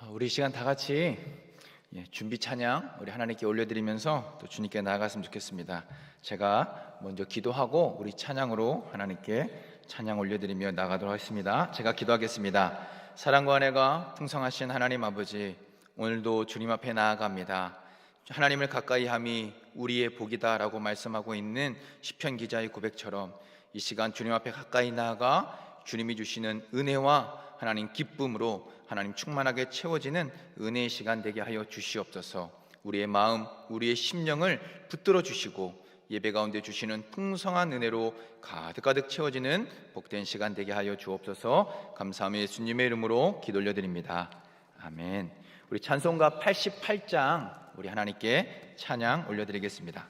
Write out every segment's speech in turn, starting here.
우리 시간 다 같이 준비 찬양 우리 하나님께 올려드리면서 또 주님께 나아갔으면 좋겠습니다. 제가 먼저 기도하고 우리 찬양으로 하나님께 찬양 올려드리며 나가도록 하겠습니다. 제가 기도하겠습니다. 사랑과 은혜가 풍성하신 하나님 아버지, 오늘도 주님 앞에 나아갑니다. 하나님을 가까이함이 우리의 복이다 라고 말씀하고 있는 시편 기자의 고백처럼 이 시간 주님 앞에 가까이 나아가 주님이 주시는 은혜와 하나님 기쁨으로 하나님 충만하게 채워지는 은혜의 시간 되게 하여 주시옵소서. 우리의 마음, 우리의 심령을 붙들어 주시고 예배 가운데 주시는 풍성한 은혜로 가득가득 채워지는 복된 시간 되게 하여 주옵소서. 감사하며 예수님의 이름으로 기도 올려드립니다. 아멘. 우리 찬송가 88장 우리 하나님께 찬양 올려드리겠습니다.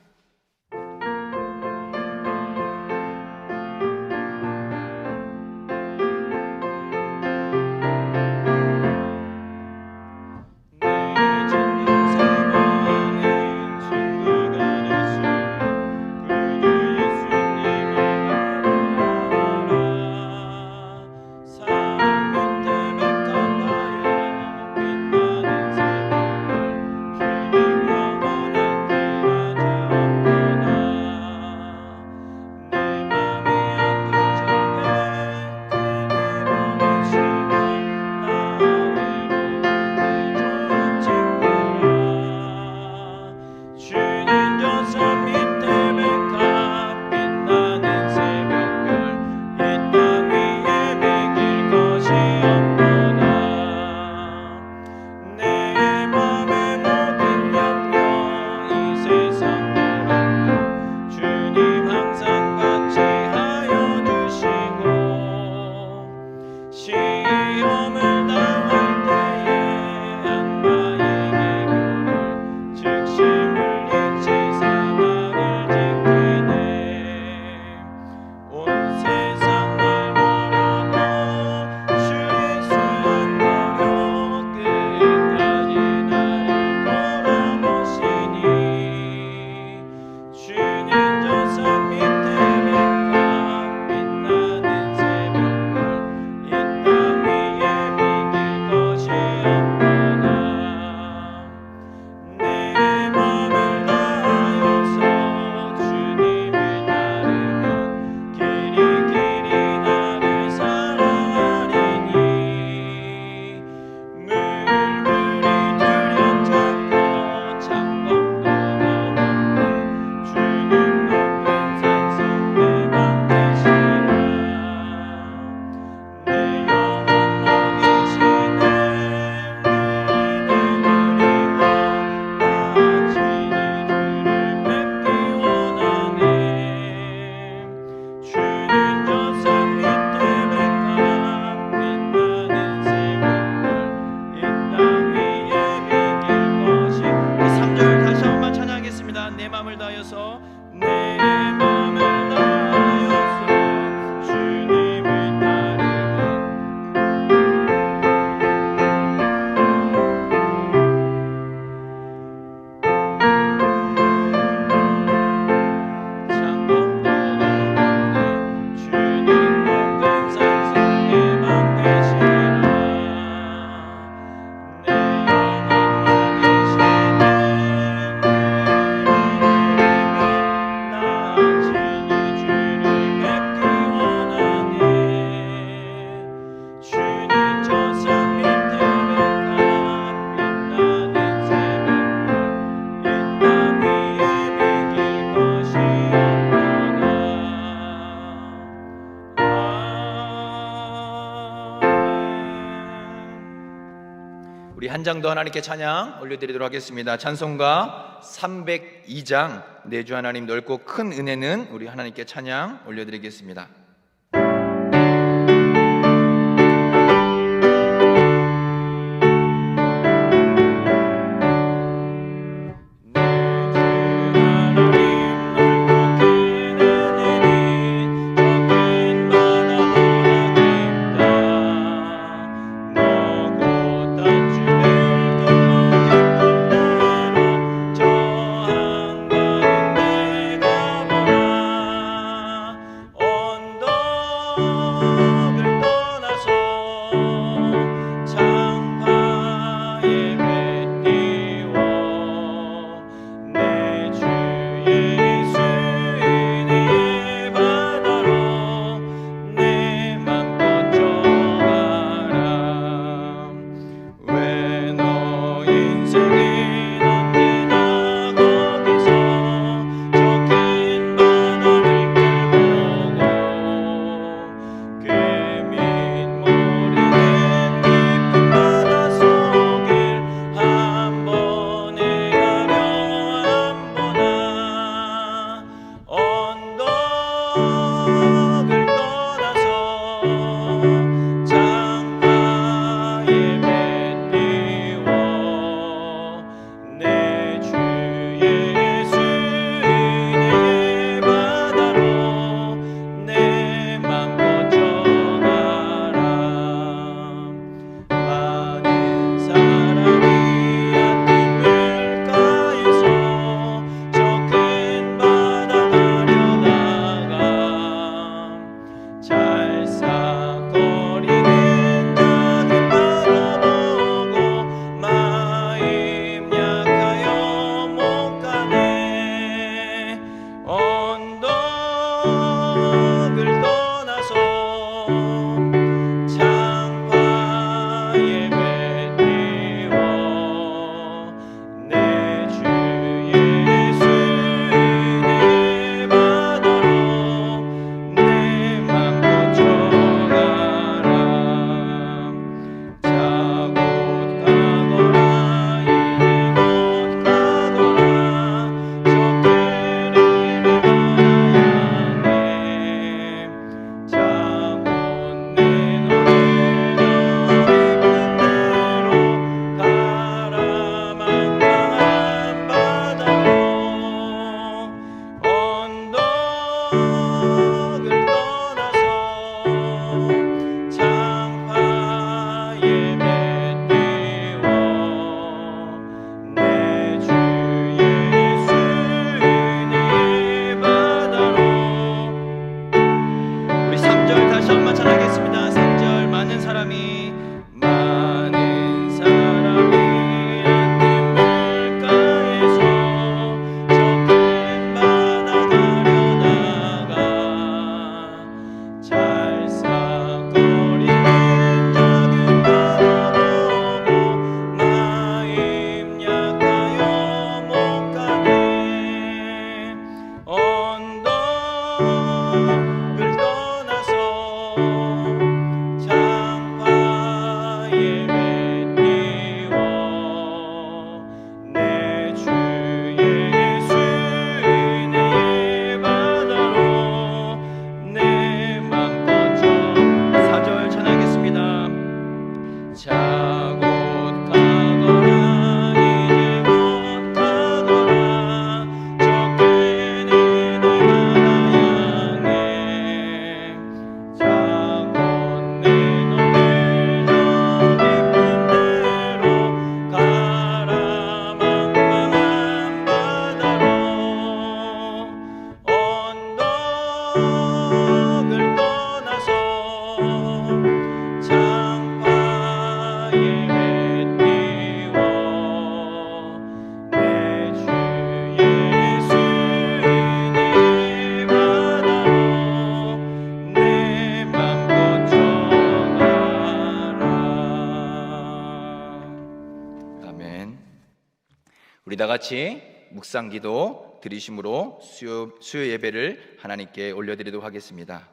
우리 한 장 더 하나님께 찬양 올려드리도록 하겠습니다. 찬송가 302장 내 주 하나님 넓고 큰 은혜는 우리 하나님께 찬양 올려드리겠습니다. 언덕 우리 다 같이 묵상기도 드리심으로 수요 예배를 하나님께 올려드리도록 하겠습니다.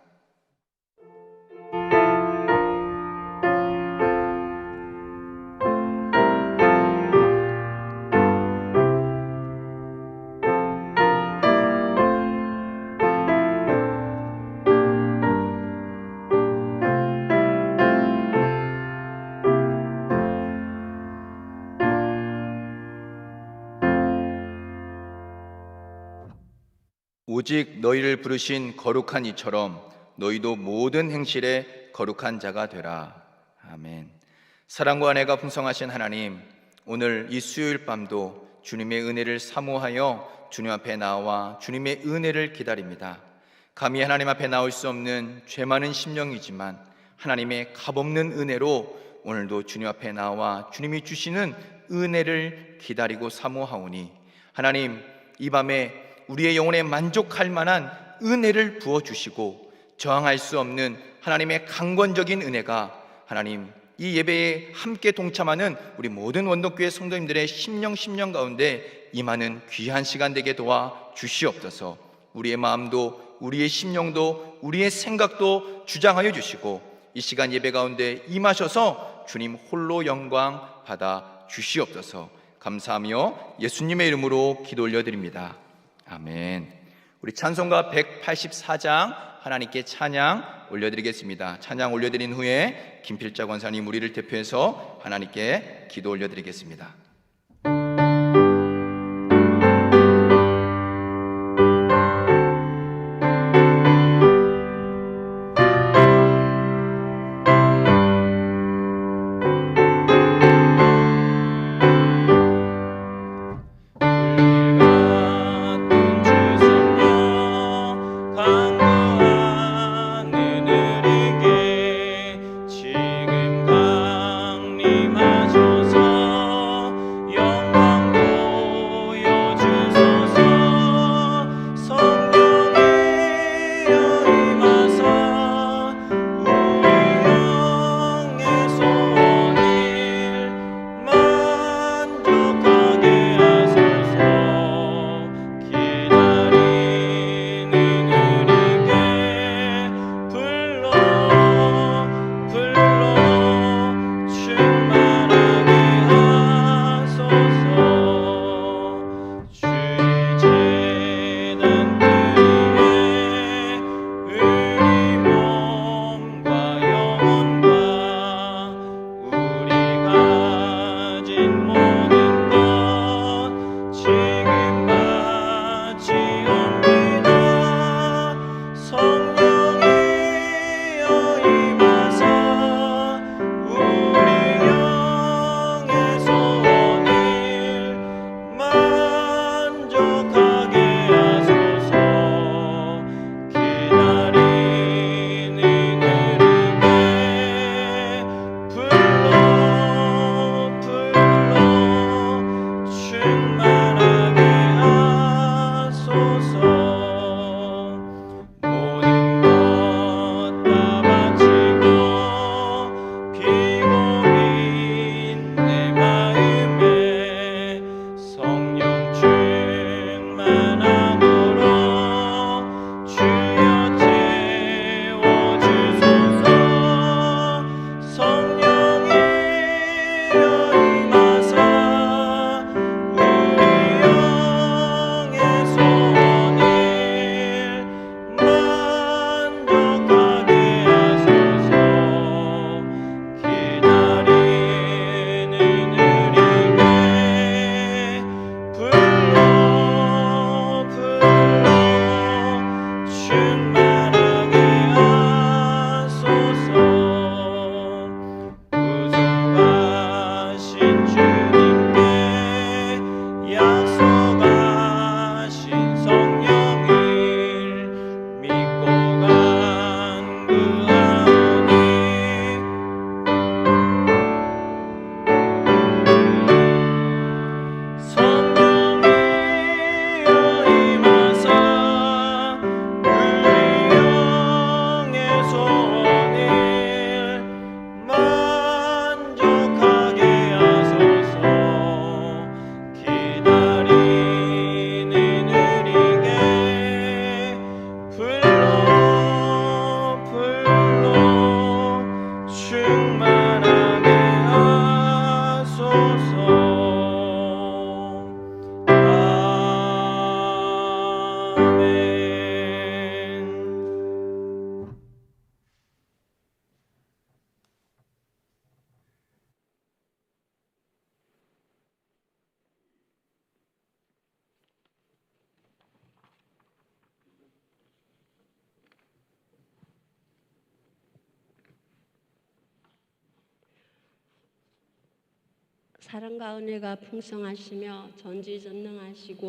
오직 너희를 부르신 거룩한 이처럼 너희도 모든 행실에 거룩한 자가 되라. 아멘. 사랑과 은혜가 풍성하신 하나님, 오늘 이 수요일 밤도 주님의 은혜를 사모하여 주님 앞에 나와 주님의 은혜를 기다립니다. 감히 하나님 앞에 나올 수 없는 죄 많은 심령이지만 하나님의 값없는 은혜로 오늘도 주님 앞에 나와 주님이 주시는 은혜를 기다리고 사모하오니 하나님, 이 밤에 우리의 영혼에 만족할 만한 은혜를 부어주시고 저항할 수 없는 하나님의 강권적인 은혜가 하나님 이 예배에 함께 동참하는 우리 모든 원덕교회 성도님들의 심령 가운데 임하는 귀한 시간 되게 도와 주시옵소서. 우리의 마음도 우리의 심령도 우리의 생각도 주장하여 주시고 이 시간 예배 가운데 임하셔서 주님 홀로 영광 받아 주시옵소서. 감사하며 예수님의 이름으로 기도 올려드립니다. 아멘. 우리 찬송가 184장 하나님께 찬양 올려드리겠습니다. 찬양 올려드린 후에 김필자 권사님 우리를 대표해서 하나님께 기도 올려드리겠습니다. 사랑과 은혜가 풍성하시며 전지전능하시고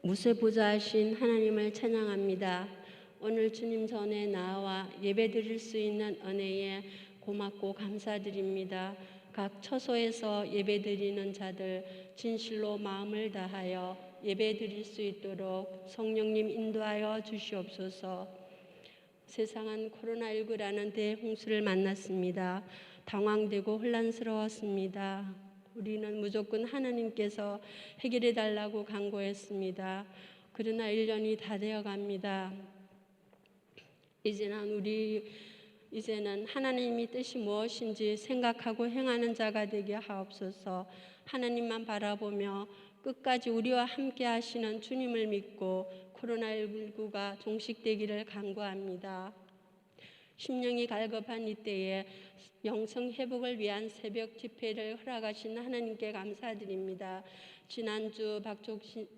무쇠보좌하신 하나님을 찬양합니다. 오늘 주님 전에 나와 예배드릴 수 있는 은혜에 고맙고 감사드립니다. 각 처소에서 예배드리는 자들 진실로 마음을 다하여 예배드릴 수 있도록 성령님 인도하여 주시옵소서. 세상은 코로나19라는 대홍수를 만났습니다. 당황되고 혼란스러웠습니다. 우리는 무조건 하나님께서 해결해 달라고 간구했습니다. 그러나 1년이 다 되어 갑니다. 이제는 하나님의 뜻이 무엇인지 생각하고 행하는 자가 되게 하옵소서. 하나님만 바라보며 끝까지 우리와 함께 하시는 주님을 믿고 코로나19가 종식되기를 간구합니다. 심령이 갈급한 이때에 영성 회복을 위한 새벽 집회를 허락하신 하나님께 감사드립니다. 지난주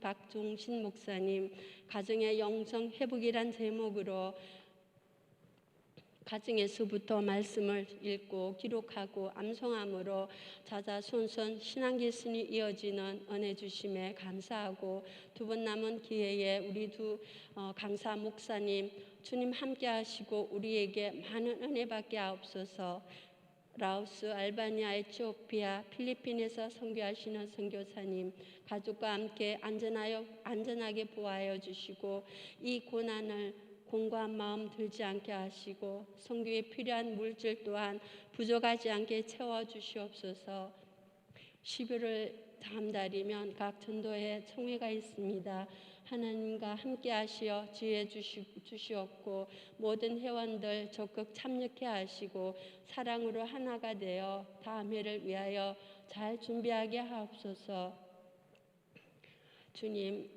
박종신 목사님 가정의 영성 회복이란 제목으로 가정에서부터 말씀을 읽고 기록하고 암송함으로 자자손손 신앙 개선이 이어지는 은혜 주심에 감사하고, 두 번 남은 기회에 우리 강사 목사님 주님 함께 하시고 우리에게 많은 은혜 받게 하옵소서. 라오스, 알바니아, 에티오피아, 필리핀에서 선교하시는 선교사님 가족과 함께 안전하게 보호하여 주시고 이 고난을 공고한 마음 들지 않게 하시고 선교에 필요한 물질 또한 부족하지 않게 채워주시옵소서. 11월 다음 달이면 각 전도회 총회가 있습니다. 하나님과 함께 하시어 지혜 주시옵고 모든 회원들 적극 참여케 하시고 사랑으로 하나가 되어 다음 회를 위하여 잘 준비하게 하옵소서. 주님,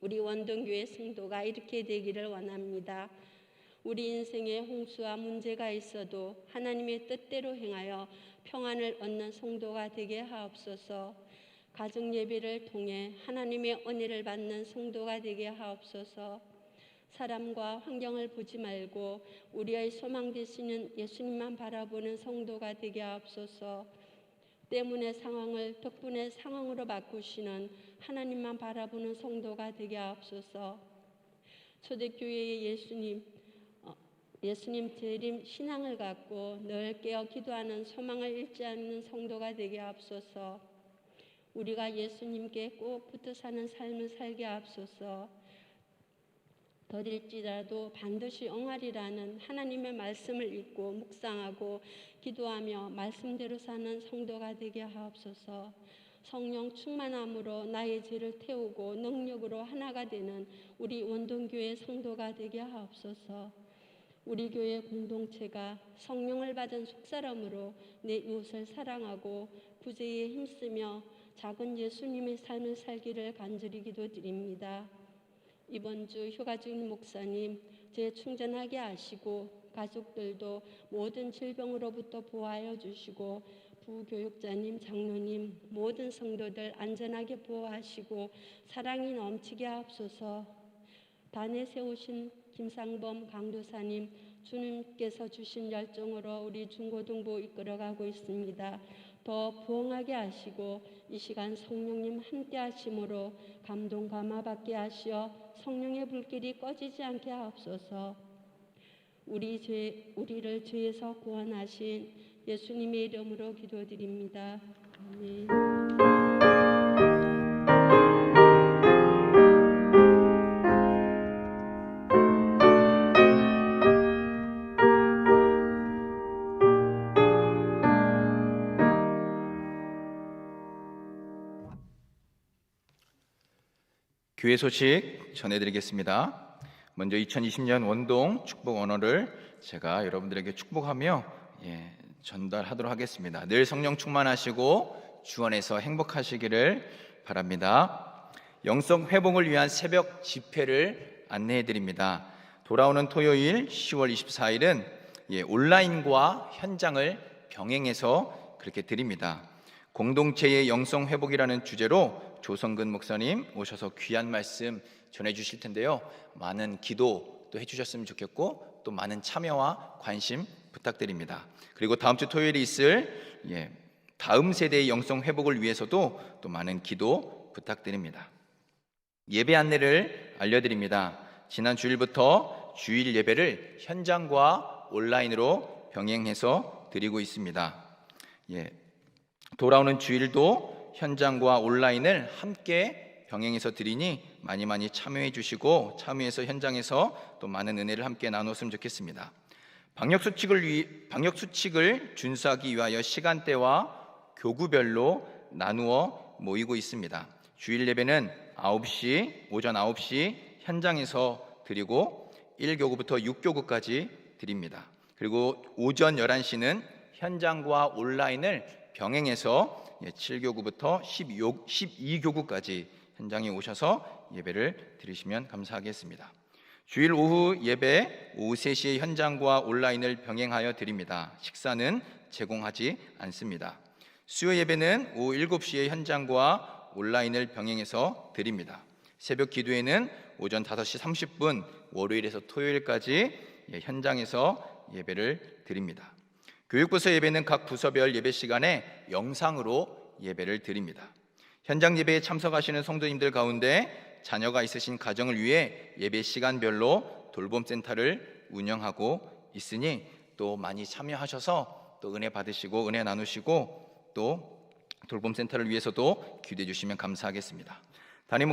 우리 원동교회 성도가 이렇게 되기를 원합니다. 우리 인생에 홍수와 문제가 있어도 하나님의 뜻대로 행하여 평안을 얻는 성도가 되게 하옵소서. 가정 예배를 통해 하나님의 은혜를 받는 성도가 되게 하옵소서. 사람과 환경을 보지 말고 우리의 소망 되시는 예수님만 바라보는 성도가 되게 하옵소서. 때문에 상황을 덕분에 상황으로 바꾸시는 하나님만 바라보는 성도가 되게 하옵소서. 초대교회의 예수님 재림 신앙을 갖고 늘 깨어 기도하는 소망을 잃지 않는 성도가 되게 하옵소서. 우리가 예수님께 꼭 붙어 사는 삶을 살게 하옵소서. 더딜지라도 반드시 응하리라는 하나님의 말씀을 읽고 묵상하고 기도하며 말씀대로 사는 성도가 되게 하옵소서. 성령 충만함으로 나의 죄를 태우고 능력으로 하나가 되는 우리 원동교회 성도가 되게 하옵소서. 우리 교회 공동체가 성령을 받은 속사람으로 내 이웃을 사랑하고 구제에 힘쓰며 작은 예수님의 삶을 살기를 간절히 기도드립니다. 이번 주 휴가 중인 목사님 재충전하게 하시고 가족들도 모든 질병으로부터 보호하여 주시고 부교육자님, 장로님, 모든 성도들 안전하게 보호하시고 사랑이 넘치게 하옵소서. 단에 세우신 김상범 강도사님, 주님께서 주신 열정으로 우리 중고등부 이끌어가고 있습니다. 더 부흥하게 하시고 이 시간 성령님 함께 하심으로 감동 감화받게 하시어 성령의 불길이 꺼지지 않게 하옵소서. 우리를 죄에서 구원하신 예수님의 이름으로 기도드립니다. 아멘. 교회 소식 전해드리겠습니다. 먼저 2020년 원동 축복 언어를 제가 여러분들에게 축복하며 전달하도록 하겠습니다. 늘 성령 충만하시고 주 안에서 행복하시기를 바랍니다. 영성 회복을 위한 새벽 집회를 안내해드립니다. 돌아오는 토요일 10월 24일은 온라인과 현장을 병행해서 그렇게 드립니다. 공동체의 영성 회복이라는 주제로 조성근 목사님 오셔서 귀한 말씀 전해주실 텐데요. 많은 기도도 해주셨으면 좋겠고 또 많은 참여와 관심 부탁드립니다. 그리고 다음 주 토요일에 있을 다음 세대의 영성 회복을 위해서도 또 많은 기도 부탁드립니다. 예배 안내를 알려드립니다. 지난 주일부터 주일 예배를 현장과 온라인으로 병행해서 드리고 있습니다. 돌아오는 주일도 현장과 온라인을 함께 병행해서 드리니 많이 참여해 주시고 참여해서 현장에서 또 많은 은혜를 함께 나눴으면 좋겠습니다. 방역 수칙을 준수하기 위하여 시간대와 교구별로 나누어 모이고 있습니다. 주일 예배는 오전 9시 현장에서 드리고 1교구부터 6교구까지 드립니다. 그리고 오전 11시는 현장과 온라인을 병행해서 7교구부터 12교구까지 현장에 오셔서 예배를 드리시면 감사하겠습니다. 주일 오후 예배 오후 3시에 현장과 온라인을 병행하여 드립니다. 식사는 제공하지 않습니다. 수요 예배는 오후 7시에 현장과 온라인을 병행해서 드립니다. 새벽 기도회는 오전 5시 30분 월요일에서 토요일까지 현장에서 예배를 드립니다. 교육부서 예배는 각 부서별 예배 시간에 영상으로 예배를 드립니다. 현장 예배에 참석하시는 성도님들 가운데 자녀가 있으신 가정을 위해 예배 시간별로 돌봄센터를 운영하고 있으니 또 많이 참여하셔서 또 은혜 받으시고 은혜 나누시고 또 돌봄센터를 위해서도 기도해 주시면 감사하겠습니다. 담임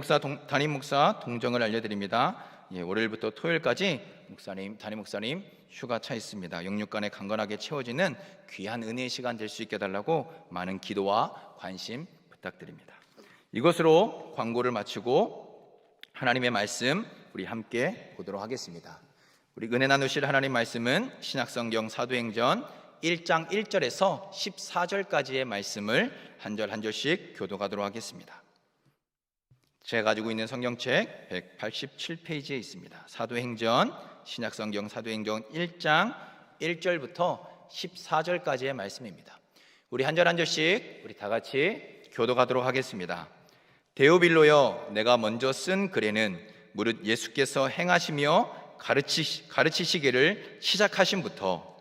목사 동정을 알려드립니다. 월요일부터 토요일까지 담임 목사님 휴가 차 있습니다. 영육간에 강건하게 채워지는 귀한 은혜의 시간 될 수 있게 해달라고 많은 기도와 관심 부탁드립니다. 이것으로 광고를 마치고 하나님의 말씀 우리 함께 보도록 하겠습니다. 우리 은혜 나누실 하나님 말씀은 신약성경 사도행전 1장 1절에서 14절까지의 말씀을 한 절 한 절씩 교도하도록 하겠습니다. 제가 가지고 있는 성경책 187페이지에 있습니다. 신약성경 사도행전 1장 1절부터 14절까지의 말씀입니다. 우리 한 절 한 절씩 우리 다 같이 교도하도록 하겠습니다. 데오빌로여, 내가 먼저 쓴 글에는 무릇 예수께서 행하시며 가르치시기를 시작하심부터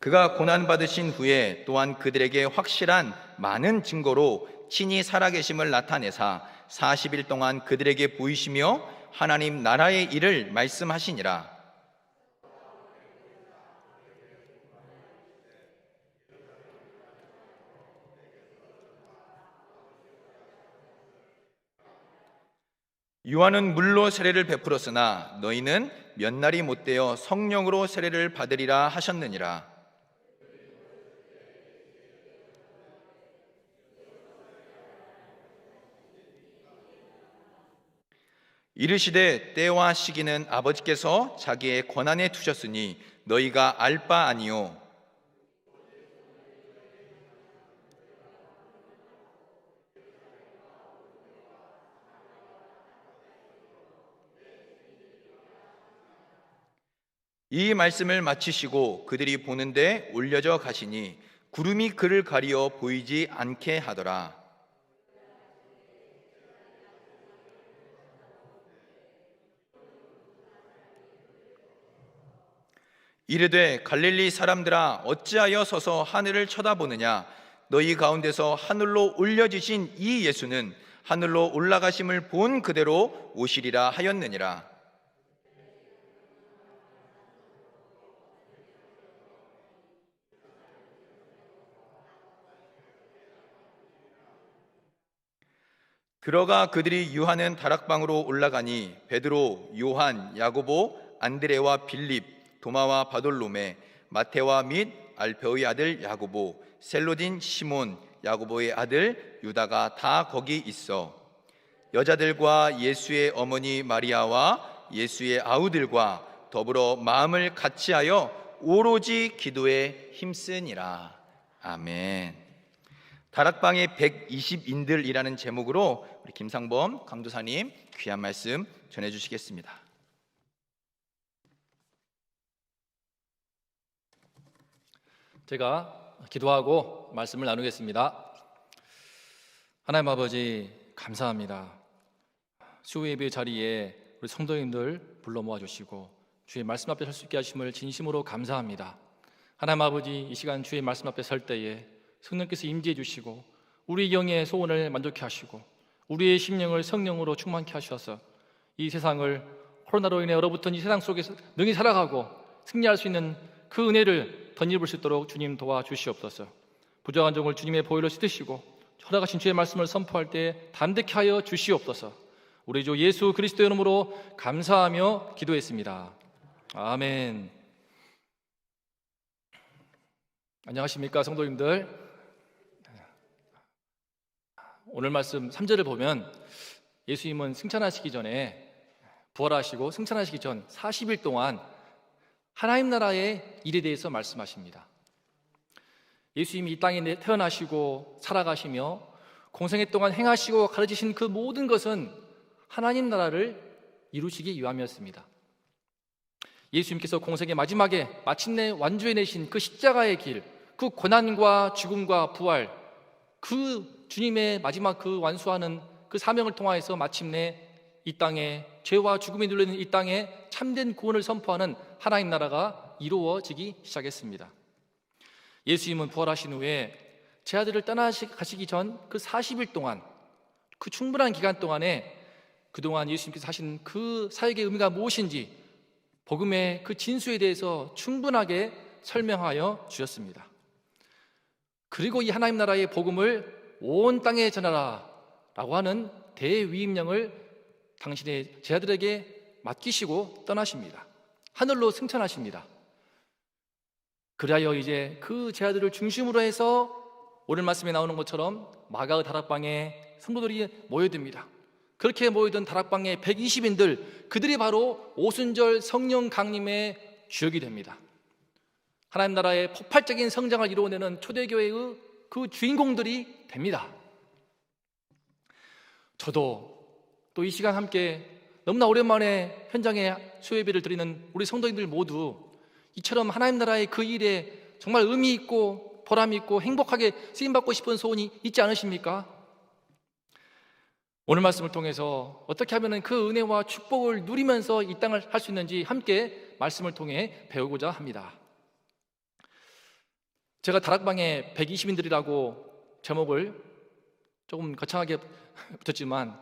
그가 고난받으신 후에 또한 그들에게 확실한 많은 증거로 친히 살아계심을 나타내사 40일 동안 그들에게 보이시며 하나님 나라의 일을 말씀하시니라. 요한은 물로 세례를 베풀었으나 너희는 몇 날이 못되어 성령으로 세례를 받으리라 하셨느니라. 이르시되 때와 시기는 아버지께서 자기의 권한에 두셨으니 너희가 알 바 아니요. 이 말씀을 마치시고 그들이 보는데 올려져 가시니 구름이 그를 가리어 보이지 않게 하더라. 이르되 갈릴리 사람들아 어찌하여 서서 하늘을 쳐다보느냐. 너희 가운데서 하늘로 올려지신 이 예수는 하늘로 올라가심을 본 그대로 오시리라 하였느니라. 들어가 그들이 유하는 다락방으로 올라가니 베드로, 요한, 야고보, 안드레와 빌립, 도마와 바돌로메, 마테와 및 알페오의 아들 야고보, 셀로딘 시몬, 야고보의 아들 유다가 다 거기 있어 여자들과 예수의 어머니 마리아와 예수의 아우들과 더불어 마음을 같이하여 오로지 기도에 힘쓰니라. 아멘. 다락방의 120인들이라는 제목으로 우리 김상범 강도사님 귀한 말씀 전해주시겠습니다. 제가 기도하고 말씀을 나누겠습니다. 하나님 아버지 감사합니다. 수요 예배 자리에 우리 성도님들 불러 모아주시고 주의 말씀 앞에 설 수 있게 하심을 진심으로 감사합니다. 하나님 아버지, 이 시간 주의 말씀 앞에 설 때에 성령께서 임재해 주시고 우리 영의 소원을 만족케 하시고 우리의 심령을 성령으로 충만케 하셔서 이 세상을 코로나로 인해 얼어붙은 이 세상 속에서 능히 살아가고 승리할 수 있는 그 은혜를 덧입을 수 있도록 주님 도와주시옵소서. 부정한 종을 주님의 보혈로 씻으시고 허락하신 주의 말씀을 선포할 때 담대케 하여 주시옵소서. 우리 주 예수 그리스도의 이름으로 감사하며 기도했습니다. 아멘. 안녕하십니까 성도님들. 오늘 말씀 3절을 보면 예수님은 승천하시기 전에 부활하시고 승천하시기 전 40일 동안 하나님 나라의 일에 대해서 말씀하십니다. 예수님이 이 땅에 태어나시고 살아가시며 공생애 동안 행하시고 가르치신 그 모든 것은 하나님 나라를 이루시기 위함이었습니다. 예수님께서 공생의 마지막에 마침내 완주해내신 그 십자가의 길, 그 고난과 죽음과 부활, 그 주님의 마지막 그 완수하는 그 사명을 통하여서 마침내 이 땅에 죄와 죽음이 눌려있는 이 땅에 참된 구원을 선포하는 하나님 나라가 이루어지기 시작했습니다. 예수님은 부활하신 후에 제 아들을 떠나가시기 전 그 40일 동안, 그 충분한 기간 동안에 그동안 예수님께서 하신 그 사역의 의미가 무엇인지 복음의 그 진수에 대해서 충분하게 설명하여 주셨습니다. 그리고 이 하나님 나라의 복음을 온 땅에 전하라 라고 하는 대위임령을 당신의 제자들에게 맡기시고 떠나십니다. 하늘로 승천하십니다. 그리하여 이제 그 제자들을 중심으로 해서 오늘 말씀에 나오는 것처럼 마가의 다락방에 성도들이 모여듭니다. 그렇게 모이던 다락방의 120인들, 그들이 바로 오순절 성령 강림의 주역이 됩니다. 하나님 나라의 폭발적인 성장을 이루어내는 초대교회의 그 주인공들이 됩니다. 저도 또 이 시간 함께 너무나 오랜만에 현장에 수요예배를 드리는 우리 성도님들 모두 이처럼 하나님 나라의 그 일에 정말 의미 있고 보람 있고 행복하게 쓰임받고 싶은 소원이 있지 않으십니까? 오늘 말씀을 통해서 어떻게 하면 그 은혜와 축복을 누리면서 이 땅을 할 수 있는지 함께 말씀을 통해 배우고자 합니다. 제가 다락방에 120인들이라고 제목을 조금 거창하게 붙였지만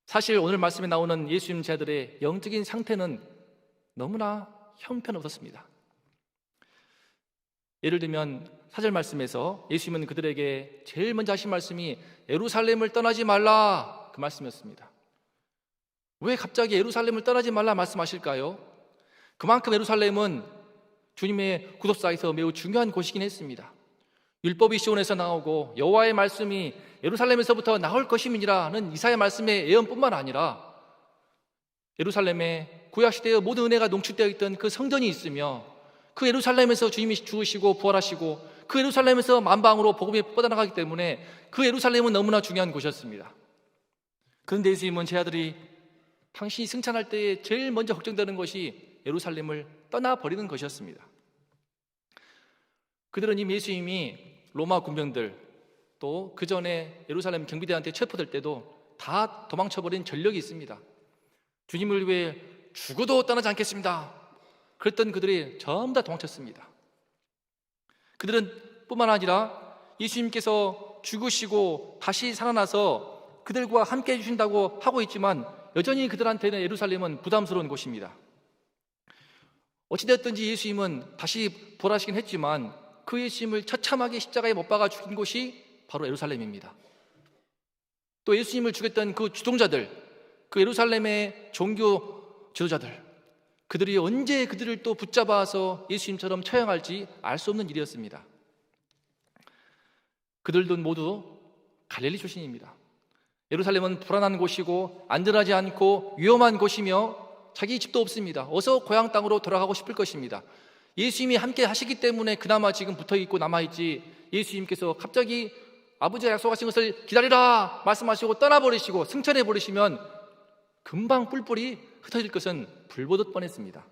사실 오늘 말씀에 나오는 예수님 제자들의 영적인 상태는 너무나 형편없었습니다. 예를 들면 4절 말씀에서 예수님은 그들에게 제일 먼저 하신 말씀이 예루살렘을 떠나지 말라, 그 말씀이었습니다. 왜 갑자기 예루살렘을 떠나지 말라 말씀하실까요? 그만큼 예루살렘은 주님의 구속사에서 매우 중요한 곳이긴 했습니다. 율법이 시온에서 나오고 여호와의 말씀이 예루살렘에서부터 나올 것임이니라는 이사야 말씀의 예언뿐만 아니라 예루살렘에 구약시대의 모든 은혜가 농축되어 있던 그 성전이 있으며 그 예루살렘에서 주님이 죽으시고 부활하시고 그 예루살렘에서 만방으로 복음이 뻗어나가기 때문에 그 예루살렘은 너무나 중요한 곳이었습니다. 그런데 예수님은 제 아들이 당신이 승천할 때에 제일 먼저 걱정되는 것이 예루살렘을 떠나버리는 것이었습니다. 그들은 이미 예수님이 로마 군병들 또 그 전에 예루살렘 경비대한테 체포될 때도 다 도망쳐버린 전력이 있습니다. 주님을 위해 죽어도 떠나지 않겠습니다. 그랬던 그들이 전부 다 도망쳤습니다. 그들은 뿐만 아니라 예수님께서 죽으시고 다시 살아나서 그들과 함께 해주신다고 하고 있지만 여전히 그들한테는 예루살렘은 부담스러운 곳입니다. 어찌되었든지 예수님은 다시 부활하시긴 했지만 그 예수님을 처참하게 십자가에 못 박아 죽인 곳이 바로 예루살렘입니다. 또 예수님을 죽였던 그 주동자들, 그 예루살렘의 종교 지도자들, 그들이 언제 그들을 또 붙잡아서 예수님처럼 처형할지 알 수 없는 일이었습니다. 그들도 모두 갈릴리 출신입니다. 예루살렘은 불안한 곳이고 안전하지 않고 위험한 곳이며 자기 집도 없습니다. 어서 고향 땅으로 돌아가고 싶을 것입니다. 예수님이 함께 하시기 때문에 그나마 지금 붙어있고 남아있지, 예수님께서 갑자기 아버지가 약속하신 것을 기다리라 말씀하시고 떠나버리시고 승천해버리시면 금방 뿔뿔이 흩어질 것은 불보듯 뻔했습니다.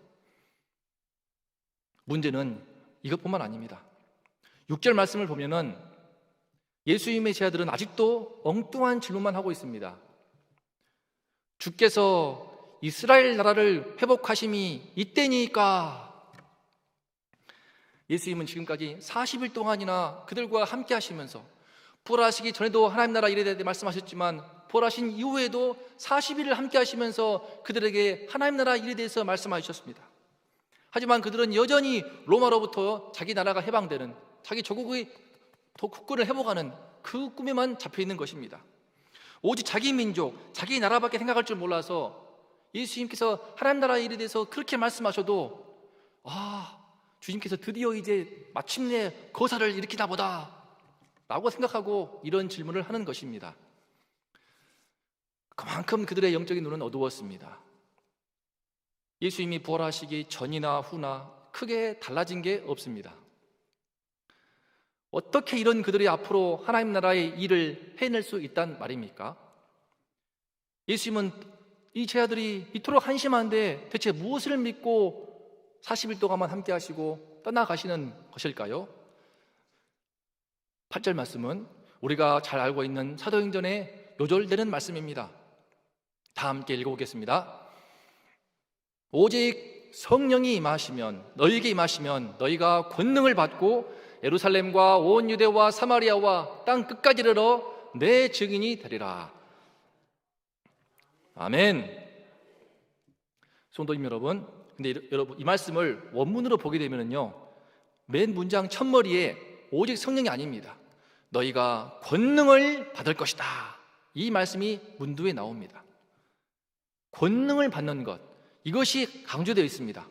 문제는 이것뿐만 아닙니다. 6절 말씀을 보면은 예수님의 제자들은 아직도 엉뚱한 질문만 하고 있습니다. 주께서 이스라엘 나라를 회복하심이 이때니까. 예수님은 지금까지 40일 동안이나 그들과 함께 하시면서 부활하시기 전에도 하나님 나라 일에 대해 말씀하셨지만 부활하신 이후에도 40일을 함께 하시면서 그들에게 하나님 나라 일에 대해서 말씀하셨습니다. 하지만 그들은 여전히 로마로부터 자기 나라가 해방되는, 자기 조국의 국권을 회복하는 그 꿈에만 잡혀 있는 것입니다. 오직 자기 민족, 자기 나라밖에 생각할 줄 몰라서 예수님께서 하나님 나라 일에 대해서 그렇게 말씀하셔도 주님께서 드디어 이제 마침내 거사를 일으키나 보다 라고 생각하고 이런 질문을 하는 것입니다. 그만큼 그들의 영적인 눈은 어두웠습니다. 예수님이 부활하시기 전이나 후나 크게 달라진 게 없습니다. 어떻게 이런 그들이 앞으로 하나님 나라의 일을 해낼 수 있단 말입니까? 예수님은 이 제자들이 이토록 한심한데 대체 무엇을 믿고 40일 동안만 함께 하시고 떠나가시는 것일까요? 8절 말씀은 우리가 잘 알고 있는 사도행전에 요절되는 말씀입니다. 다 함께 읽어보겠습니다. 오직 성령이 임하시면, 너희에게 임하시면 너희가 권능을 받고 예루살렘과 온 유대와 사마리아와 땅 끝까지 이르러 내 증인이 되리라. 아멘. 성도님 여러분, 근데 여러분 이 말씀을 원문으로 보게 되면요, 맨 문장 첫머리에 오직 성령이 아닙니다. 너희가 권능을 받을 것이다, 이 말씀이 문두에 나옵니다. 권능을 받는 것, 이것이 강조되어 있습니다.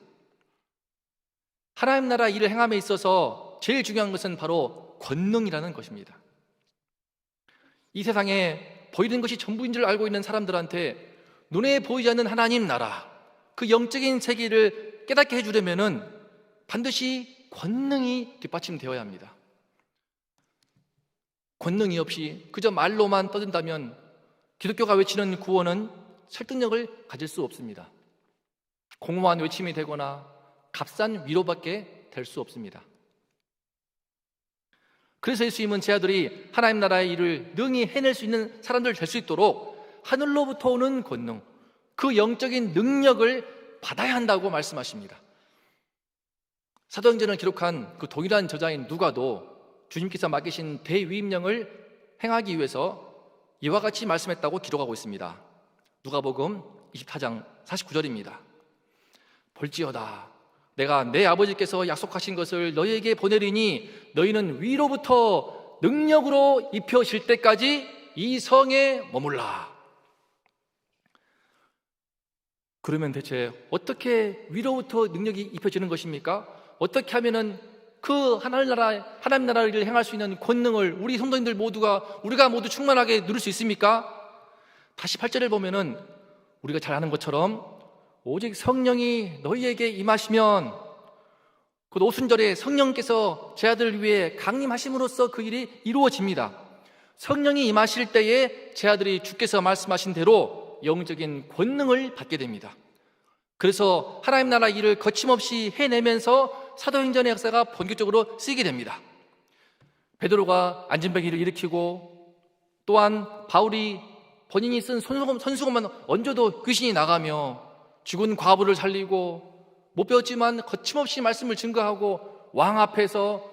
하나님 나라 일을 행함에 있어서 제일 중요한 것은 바로 권능이라는 것입니다. 이 세상에 보이는 것이 전부인 줄 알고 있는 사람들한테 눈에 보이지 않는 하나님 나라, 그 영적인 세계를 깨닫게 해주려면은 반드시 권능이 뒷받침되어야 합니다. 권능이 없이 그저 말로만 떠든다면 기독교가 외치는 구원은 설득력을 가질 수 없습니다. 공허한 외침이 되거나 값싼 위로밖에 될 수 없습니다. 그래서 예수님은 제자들이 하나님 나라의 일을 능히 해낼 수 있는 사람들 될 수 있도록 하늘로부터 오는 권능, 그 영적인 능력을 받아야 한다고 말씀하십니다. 사도행전을 기록한 그 동일한 저자인 누가도 주님께서 맡기신 대위임령을 행하기 위해서 이와 같이 말씀했다고 기록하고 있습니다. 누가복음 24장 49절입니다. 볼지어다, 내가 내 아버지께서 약속하신 것을 너희에게 보내리니 너희는 위로부터 능력으로 입혀질 때까지 이 성에 머물라. 그러면 대체 어떻게 위로부터 능력이 입혀지는 것입니까? 어떻게 하면은 그 하나님 나라를 행할 수 있는 권능을 우리 성도님들 우리가 모두 충만하게 누릴 수 있습니까? 다시 8절을 보면은 우리가 잘 아는 것처럼 오직 성령이 너희에게 임하시면, 그 오순절에 성령께서 제자들을 위해 강림하심으로써 그 일이 이루어집니다. 성령이 임하실 때에 제자들이 주께서 말씀하신 대로 영적인 권능을 받게 됩니다. 그래서 하나님 나라 일을 거침없이 해내면서 사도행전의 역사가 본격적으로 쓰이게 됩니다. 베드로가 안진뱅이를 일으키고, 또한 바울이 본인이 쓴 손수건만 얹어도 귀신이 나가며, 죽은 과부를 살리고, 못 배웠지만 거침없이 말씀을 증거하고, 왕 앞에서,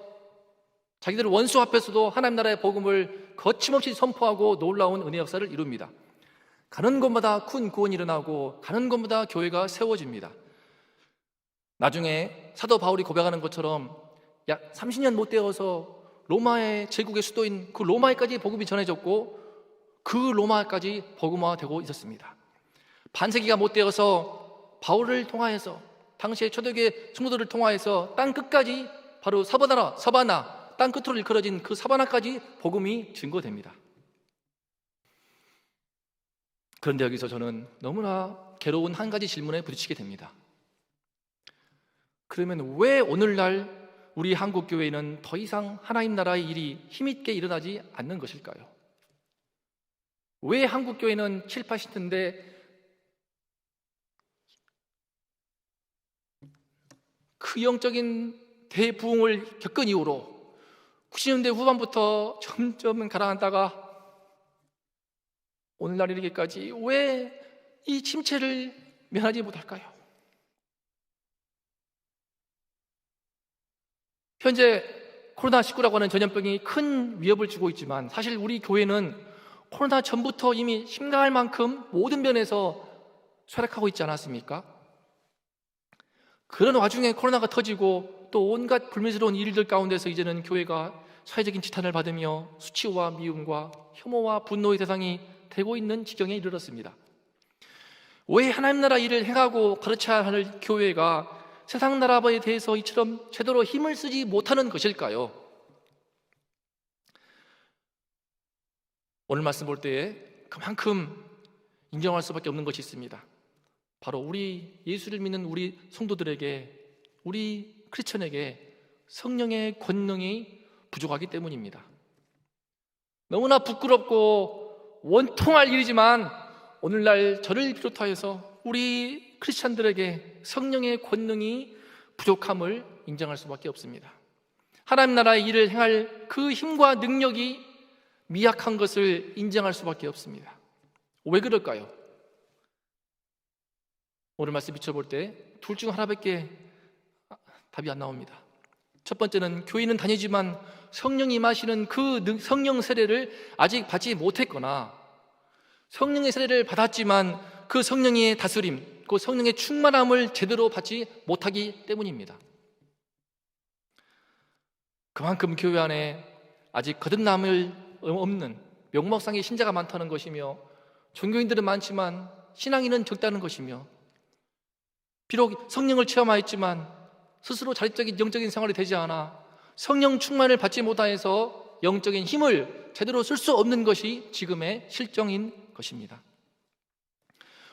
자기들 원수 앞에서도 하나님 나라의 복음을 거침없이 선포하고 놀라운 은혜 역사를 이룹니다. 가는 곳마다 큰 구원이 일어나고 가는 곳마다 교회가 세워집니다. 나중에 사도 바울이 고백하는 것처럼 약 30년 못 되어서 로마의 제국의 수도인 그 로마에까지 복음이 전해졌고, 그 로마까지 복음화되고 있었습니다. 반세기가 못 되어서 바울을 통하여서, 당시의 초대교회 성도들을 통하여서 땅 끝까지, 바로 사바나 땅 끝으로 일컬어진 그 사바나까지 복음이 증거됩니다. 그런데 여기서 저는 너무나 괴로운 한 가지 질문에 부딪히게 됩니다. 그러면 왜 오늘날 우리 한국교회는 더 이상 하나님 나라의 일이 힘있게 일어나지 않는 것일까요? 왜 한국교회는 7, 80년대 그 영적인 대부흥을 겪은 이후로 90년대 후반부터 점점 가라앉다가 오늘날 이르기까지 왜 이 침체를 면하지 못할까요? 현재 코로나19라고 하는 전염병이 큰 위협을 주고 있지만 사실 우리 교회는 코로나 전부터 이미 심각할 만큼 모든 면에서 쇠락하고 있지 않았습니까? 그런 와중에 코로나가 터지고 또 온갖 불미스러운 일들 가운데서 이제는 교회가 사회적인 지탄을 받으며 수치와 미움과 혐오와 분노의 대상이 되고 있는 지경에 이르렀습니다. 왜 하나님 나라 일을 행하고 가르쳐야 할 교회가 세상 나라에 대해서 이처럼 제대로 힘을 쓰지 못하는 것일까요? 오늘 말씀 볼 때에 그만큼 인정할 수밖에 없는 것이 있습니다. 바로 우리 예수를 믿는 우리 성도들에게, 우리 크리스천에게 성령의 권능이 부족하기 때문입니다. 너무나 부끄럽고 원통할 일이지만 오늘날 저를 비롯하여서 우리 크리스찬들에게 성령의 권능이 부족함을 인정할 수밖에 없습니다. 하나님 나라의 일을 행할 그 힘과 능력이 미약한 것을 인정할 수밖에 없습니다. 왜 그럴까요? 오늘 말씀 비춰볼 때 둘 중 하나밖에 답이 안 나옵니다. 첫 번째는 교회는 다니지만 성령이 임하시는 그 성령 세례를 아직 받지 못했거나 성령의 세례를 받았지만 그 성령의 다스림, 그 성령의 충만함을 제대로 받지 못하기 때문입니다. 그만큼 교회 안에 아직 거듭남을 없는 명목상의 신자가 많다는 것이며 종교인들은 많지만 신앙인은 적다는 것이며 비록 성령을 체험하였지만 스스로 자립적인 영적인 생활이 되지 않아 성령 충만을 받지 못하여서 영적인 힘을 제대로 쓸 수 없는 것이 지금의 실정인 것입니다.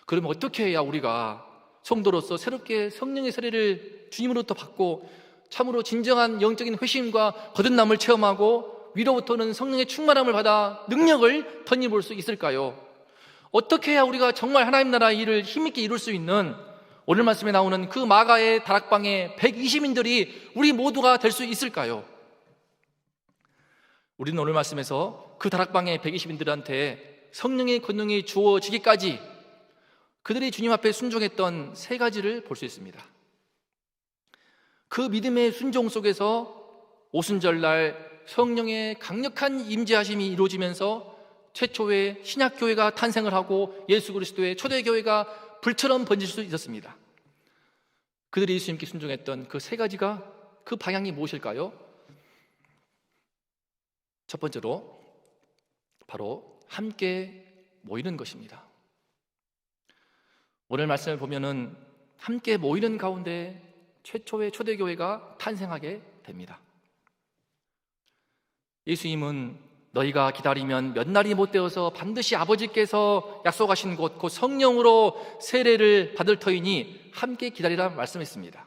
그러면 어떻게 해야 우리가 성도로서 새롭게 성령의 세례를 주님으로부터 받고 참으로 진정한 영적인 회심과 거듭남을 체험하고 위로부터는 성령의 충만함을 받아 능력을 덧입을 수 있을까요? 어떻게 해야 우리가 정말 하나님 나라 일을 힘있게 이룰 수 있는 오늘 말씀에 나오는 그 마가의 다락방의 120인들이 우리 모두가 될 수 있을까요? 우리는 오늘 말씀에서 그 다락방의 120인들한테 성령의 권능이 주어지기까지 그들이 주님 앞에 순종했던 세 가지를 볼 수 있습니다. 그 믿음의 순종 속에서 오순절날 성령의 강력한 임재하심이 이루어지면서 최초의 신약교회가 탄생을 하고 예수 그리스도의 초대교회가 불처럼 번질 수 있었습니다. 그들이 예수님께 순종했던 그 세 가지가 그 방향이 무엇일까요? 첫 번째로 바로 함께 모이는 것입니다. 오늘 말씀을 보면은 함께 모이는 가운데 최초의 초대교회가 탄생하게 됩니다. 예수님은 너희가 기다리면 몇 날이 못 되어서 반드시 아버지께서 약속하신 곳 곧 성령으로 세례를 받을 터이니 함께 기다리라 말씀했습니다.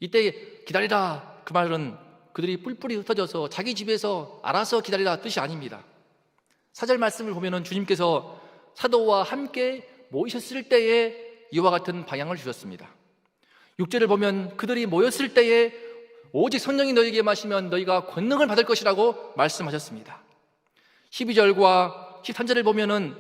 이때 기다리라 그 말은 그들이 뿔뿔이 흩어져서 자기 집에서 알아서 기다리라 뜻이 아닙니다. 4절 말씀을 보면은 주님께서 사도와 함께 모이셨을 때에 이와 같은 방향을 주셨습니다. 6절을 보면 그들이 모였을 때에 오직 성령이 너희에게 마시면 너희가 권능을 받을 것이라고 말씀하셨습니다. 12절과 13절을 보면은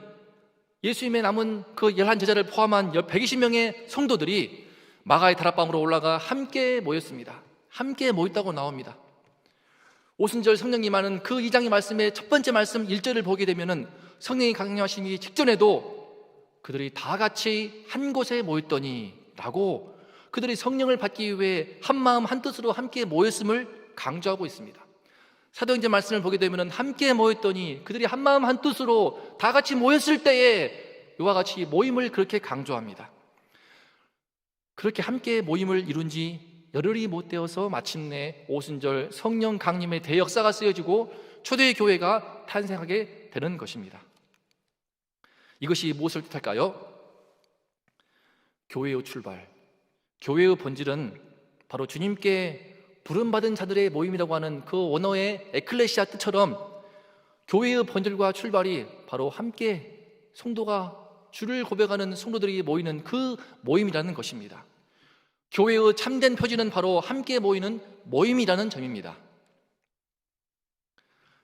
예수님의 남은 그 11제자를 포함한 120명의 성도들이 마가의 다락방으로 올라가 함께 모였습니다. 함께 모였다고 나옵니다. 오순절 성령이 임하는 그 2장의 말씀의 첫 번째 말씀 1절을 보게 되면은 성령이 강림하시기 직전에도 그들이 다 같이 한 곳에 모였더니 라고 그들이 성령을 받기 위해 한마음 한뜻으로 함께 모였음을 강조하고 있습니다. 사도행전 말씀을 보게 되면 함께 모였더니 그들이 한마음 한뜻으로 다 같이 모였을 때에 이와 같이 모임을 그렇게 강조합니다. 그렇게 함께 모임을 이룬 지 열흘이 못 되어서 마침내 오순절 성령 강림의 대역사가 쓰여지고 초대교회가 탄생하게 되는 것입니다. 이것이 무엇을 뜻할까요? 교회의 출발, 교회의 본질은 바로 주님께 부름받은 자들의 모임이라고 하는 그 원어의 에클레시아 뜻처럼 교회의 본질과 출발이 바로 함께 성도가 주를 고백하는 성도들이 모이는 그 모임이라는 것입니다. 교회의 참된 표지는 바로 함께 모이는 모임이라는 점입니다.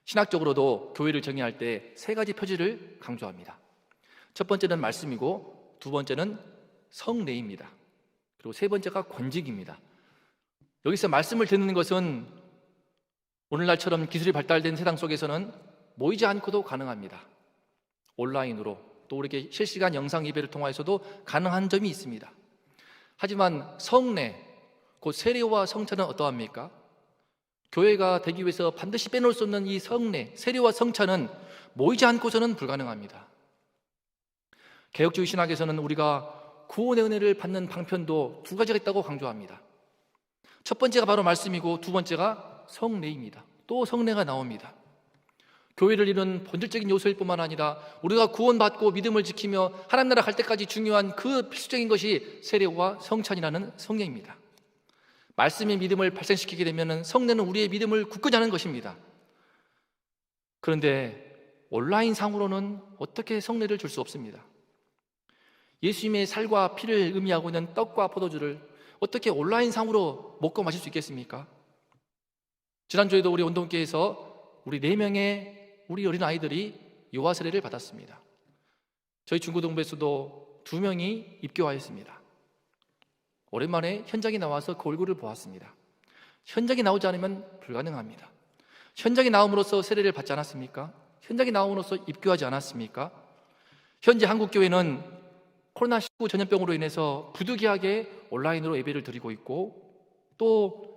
신학적으로도 교회를 정의할 때 세 가지 표지를 강조합니다. 첫 번째는 말씀이고 두 번째는 성례입니다. 그리고 세 번째가 권직입니다. 여기서 말씀을 듣는 것은 오늘날처럼 기술이 발달된 세상 속에서는 모이지 않고도 가능합니다. 온라인으로 또 이렇게 실시간 영상 예배를 통해서도 가능한 점이 있습니다. 하지만 성례, 곧 세례와 성찬은 어떠합니까? 교회가 되기 위해서 반드시 빼놓을 수 없는 이 성례, 세례와 성찬은 모이지 않고서는 불가능합니다. 개혁주의 신학에서는 우리가 구원의 은혜를 받는 방편도 두 가지가 있다고 강조합니다. 첫 번째가 바로 말씀이고 두 번째가 성례입니다. 또 성례가 나옵니다. 교회를 이루는 본질적인 요소일 뿐만 아니라 우리가 구원받고 믿음을 지키며 하나님 나라 갈 때까지 중요한 그 필수적인 것이 세례와 성찬이라는 성례입니다. 말씀의 믿음을 발생시키게 되면 성례는 우리의 믿음을 굳건히 하는 것입니다. 그런데 온라인상으로는 어떻게 성례를 줄 수 없습니다. 예수님의 살과 피를 의미하고 있는 떡과 포도주를 어떻게 온라인상으로 먹고 마실 수 있겠습니까? 지난주에도 우리 온동교회에서 우리 4명의 우리 어린아이들이 유아 세례를 받았습니다. 저희 중고등부에서도 2명이 입교하였습니다. 오랜만에 현장에 나와서 그 얼굴을 보았습니다. 현장에 나오지 않으면 불가능합니다. 현장에 나옴으로써 세례를 받지 않았습니까? 현장에 나옴으로써 입교하지 않았습니까? 현재 한국교회는 코로나19 전염병으로 인해서 부득이하게 온라인으로 예배를 드리고 있고 또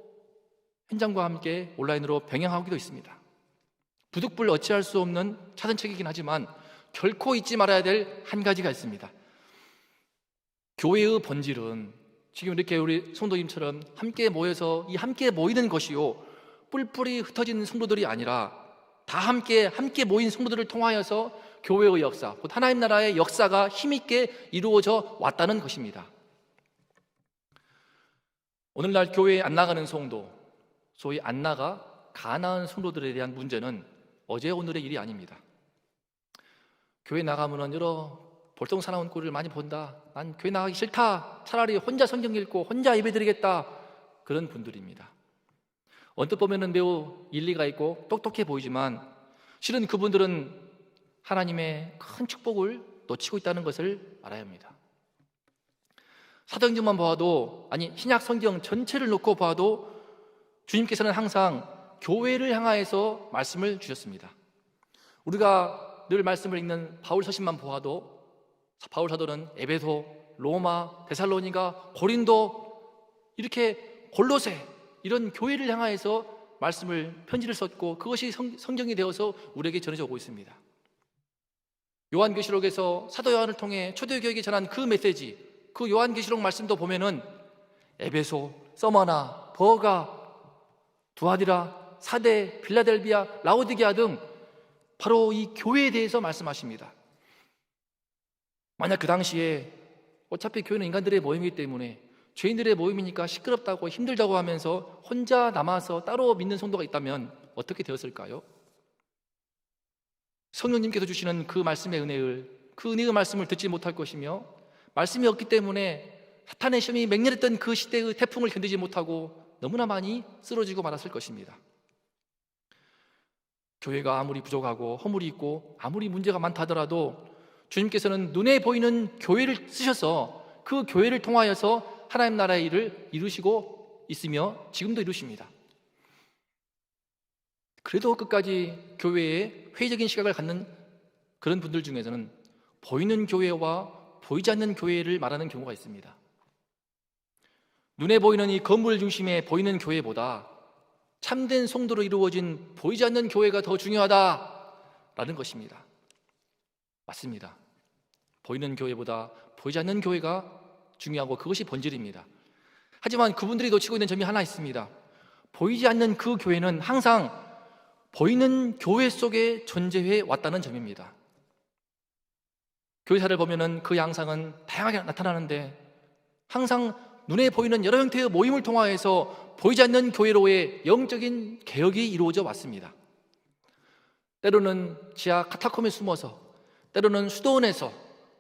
현장과 함께 온라인으로 병행하기도 있습니다. 부득불 어찌할 수 없는 차선책이긴 하지만 결코 잊지 말아야 될 한 가지가 있습니다. 교회의 본질은 지금 이렇게 우리 성도님처럼 함께 모여서 이 함께 모이는 것이요 뿔뿔이 흩어진 성도들이 아니라 다 함께 모인 성도들을 통하여서 교회의 역사, 곧 하나님 나라의 역사가 힘있게 이루어져 왔다는 것입니다. 오늘날 교회에 안 나가는 성도, 소위 안 나가 가나안 성도들에 대한 문제는 어제 오늘의 일이 아닙니다. 교회 나가면은 여러 볼통사나운 꼴을 많이 본다. 난 교회 나가기 싫다. 차라리 혼자 성경 읽고 혼자 예배드리겠다. 그런 분들입니다. 언뜻 보면은 매우 일리가 있고 똑똑해 보이지만 실은 그분들은 하나님의 큰 축복을 놓치고 있다는 것을 알아야 합니다. 사도행전만 보아도, 아니 신약 성경 전체를 놓고 봐도 주님께서는 항상 교회를 향하여서 말씀을 주셨습니다. 우리가 늘 말씀을 읽는 바울 서신만 보아도 바울 사도는 에베소, 로마, 데살로니가, 고린도, 이렇게 골로새 이런 교회를 향하여서 말씀을 편지를 썼고 그것이 성경이 되어서 우리에게 전해져 오고 있습니다. 요한계시록에서 사도 요한을 통해 초대교회에게 전한 그 메시지, 그 요한계시록 말씀도 보면은 에베소, 서머나, 버가, 두아디라, 사대, 빌라델비아, 라오디게아 등 바로 이 교회에 대해서 말씀하십니다. 만약 그 당시에 어차피 교회는 인간들의 모임이기 때문에 죄인들의 모임이니까 시끄럽다고 힘들다고 하면서 혼자 남아서 따로 믿는 성도가 있다면 어떻게 되었을까요? 성령님께서 주시는 그 말씀의 은혜를, 그 은혜의 말씀을 듣지 못할 것이며 말씀이 없기 때문에 사탄의 시험이 맹렬했던 그 시대의 태풍을 견디지 못하고 너무나 많이 쓰러지고 말았을 것입니다. 교회가 아무리 부족하고 허물이 있고 아무리 문제가 많다 하더라도 주님께서는 눈에 보이는 교회를 쓰셔서 그 교회를 통하여서 하나님 나라의 일을 이루시고 있으며 지금도 이루십니다. 그래도 끝까지 교회에 회의적인 시각을 갖는 그런 분들 중에서는 보이는 교회와 보이지 않는 교회를 말하는 경우가 있습니다. 눈에 보이는 이 건물 중심의 보이는 교회보다 참된 성도로 이루어진 보이지 않는 교회가 더 중요하다라는 것입니다. 맞습니다. 보이는 교회보다 보이지 않는 교회가 중요하고 그것이 본질입니다. 하지만 그분들이 놓치고 있는 점이 하나 있습니다. 보이지 않는 그 교회는 항상 보이는 교회 속에 존재해 왔다는 점입니다. 교회사를 보면은 그 양상은 다양하게 나타나는데 항상 눈에 보이는 여러 형태의 모임을 통하여서 보이지 않는 교회로의 영적인 개혁이 이루어져 왔습니다. 때로는 지하 카타콤에 숨어서, 때로는 수도원에서,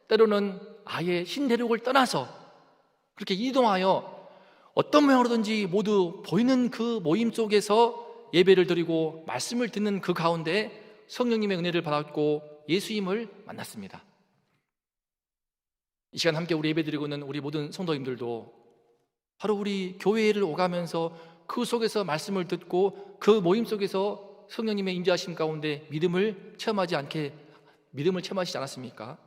때로는 아예 신대륙을 떠나서 그렇게 이동하여 어떤 모양으로든지 모두 보이는 그 모임 속에서 예배를 드리고 말씀을 듣는 그 가운데 성령님의 은혜를 받았고 예수님을 만났습니다. 이 시간 함께 우리 예배드리고 있는 우리 모든 성도님들도 바로 우리 교회를 오가면서 그 속에서 말씀을 듣고 그 모임 속에서 성령님의 임재하심 가운데 믿음을 체험하시지 않았습니까?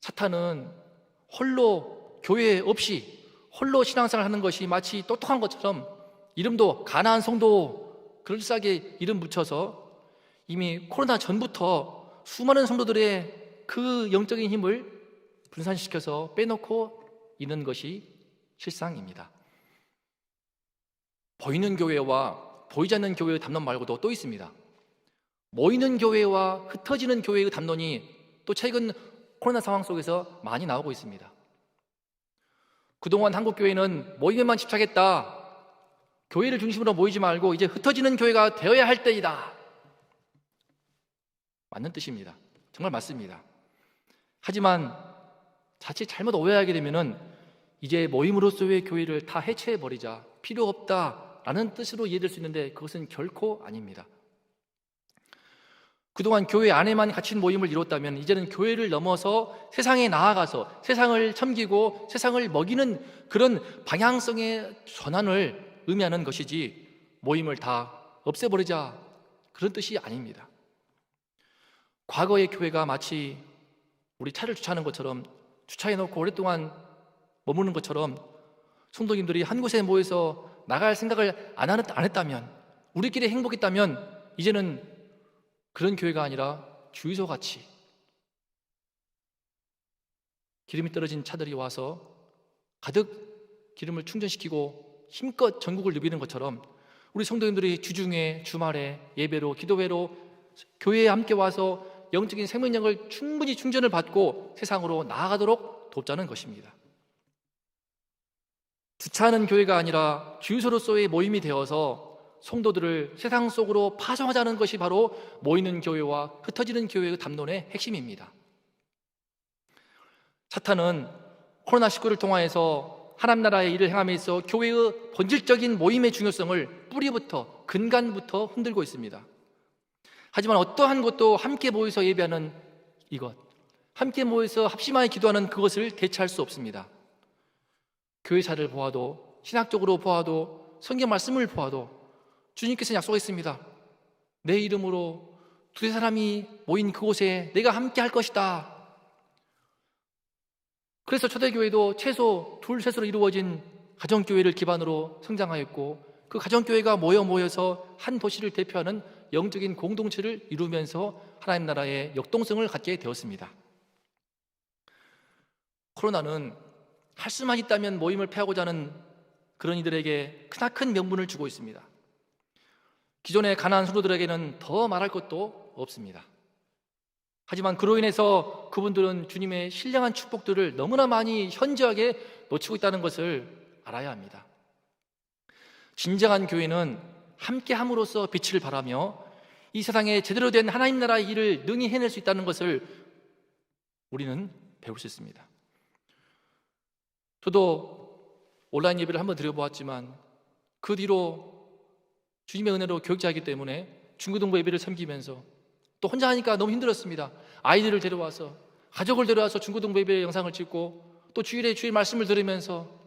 사탄은 홀로 교회 없이 홀로 신앙생활 하는 것이 마치 똑똑한 것처럼 이름도 가나안 성도 그럴싸하게 이름 붙여서 이미 코로나 전부터 수많은 성도들의 그 영적인 힘을 분산시켜서 빼놓고 있는 것이 실상입니다. 보이는 교회와 보이지 않는 교회의 담론 말고도 또 있습니다. 모이는 교회와 흩어지는 교회의 담론이 또 최근 코로나 상황 속에서 많이 나오고 있습니다. 그동안 한국교회는 모임에만 집착했다. 교회를 중심으로 모이지 말고 이제 흩어지는 교회가 되어야 할 때이다. 맞는 뜻입니다. 정말 맞습니다. 하지만 자칫 잘못 오해하게 되면은 이제 모임으로서의 교회를 다 해체해버리자, 필요 없다라는 뜻으로 이해될 수 있는데 그것은 결코 아닙니다. 그동안 교회 안에만 갇힌 모임을 이뤘다면 이제는 교회를 넘어서 세상에 나아가서 세상을 섬기고 세상을 먹이는 그런 방향성의 전환을 의미하는 것이지 모임을 다 없애버리자 그런 뜻이 아닙니다. 과거의 교회가 마치 우리 차를 주차하는 것처럼 주차해놓고 오랫동안 머무는 것처럼 성도님들이 한 곳에 모여서 나갈 생각을 안 했다면, 우리끼리 행복했다면 이제는 그런 교회가 아니라 주유소 같이 기름이 떨어진 차들이 와서 가득 기름을 충전시키고 힘껏 전국을 누비는 것처럼 우리 성도님들이 주중에 주말에 예배로 기도회로 교회에 함께 와서 영적인 생명력을 충분히 충전을 받고 세상으로 나아가도록 돕자는 것입니다. 주차하는 교회가 아니라 주유소로서의 모임이 되어서 성도들을 세상 속으로 파송하자는 것이 바로 모이는 교회와 흩어지는 교회의 담론의 핵심입니다. 사탄은 코로나19를 통하여서 하나님 나라의 일을 행함에 있어 교회의 본질적인 모임의 중요성을 뿌리부터 근간부터 흔들고 있습니다. 하지만 어떠한 것도 함께 모여서 예배하는 이것, 함께 모여서 합심하여 기도하는 그것을 대체할 수 없습니다. 교회사를 보아도 신학적으로 보아도 성경 말씀을 보아도 주님께서 약속했습니다. 내 이름으로 두세 사람이 모인 그곳에 내가 함께 할 것이다. 그래서 초대교회도 최소 둘, 셋으로 이루어진 가정교회를 기반으로 성장하였고 그 가정교회가 모여서 한 도시를 대표하는 영적인 공동체를 이루면서 하나님 나라의 역동성을 갖게 되었습니다. 코로나는 할 수만 있다면 모임을 폐하고자 하는 그런 이들에게 크나큰 명분을 주고 있습니다. 기존의 가난한 성도들에게는 더 말할 것도 없습니다. 하지만 그로 인해서 그분들은 주님의 신령한 축복들을 너무나 많이 현저하게 놓치고 있다는 것을 알아야 합니다. 진정한 교회는 함께 함으로써 빛을 발하며 이 세상에 제대로 된 하나님 나라의 일을 능히 해낼 수 있다는 것을 우리는 배울 수 있습니다. 저도 온라인 예배를 한번 드려보았지만 그 뒤로 주님의 은혜로 교육자이기 때문에 중고등부 예배를 섬기면서 또 혼자 하니까 너무 힘들었습니다. 아이들을 데려와서 가족을 데려와서 중고등부 예배 영상을 찍고 또 주일에 주일 말씀을 들으면서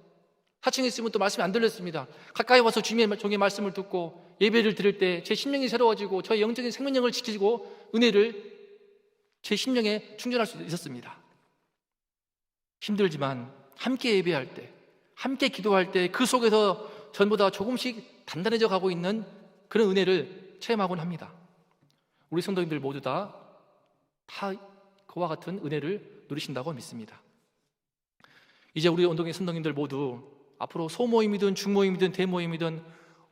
4층에 있으면 또 말씀이 안 들렸습니다. 가까이 와서 주님의 종의 말씀을 듣고 예배를 드릴 때 제 심령이 새로워지고 저의 영적인 생명력을 지키고 은혜를 제 심령에 충전할 수 있었습니다. 힘들지만 함께 예배할 때, 함께 기도할 때 그 속에서 전보다 조금씩 단단해져 가고 있는 그런 은혜를 체험하곤 합니다. 우리 성도님들 모두 다 그와 같은 은혜를 누리신다고 믿습니다. 이제 우리 온동의 성도님들 모두 앞으로 소모임이든 중모임이든 대모임이든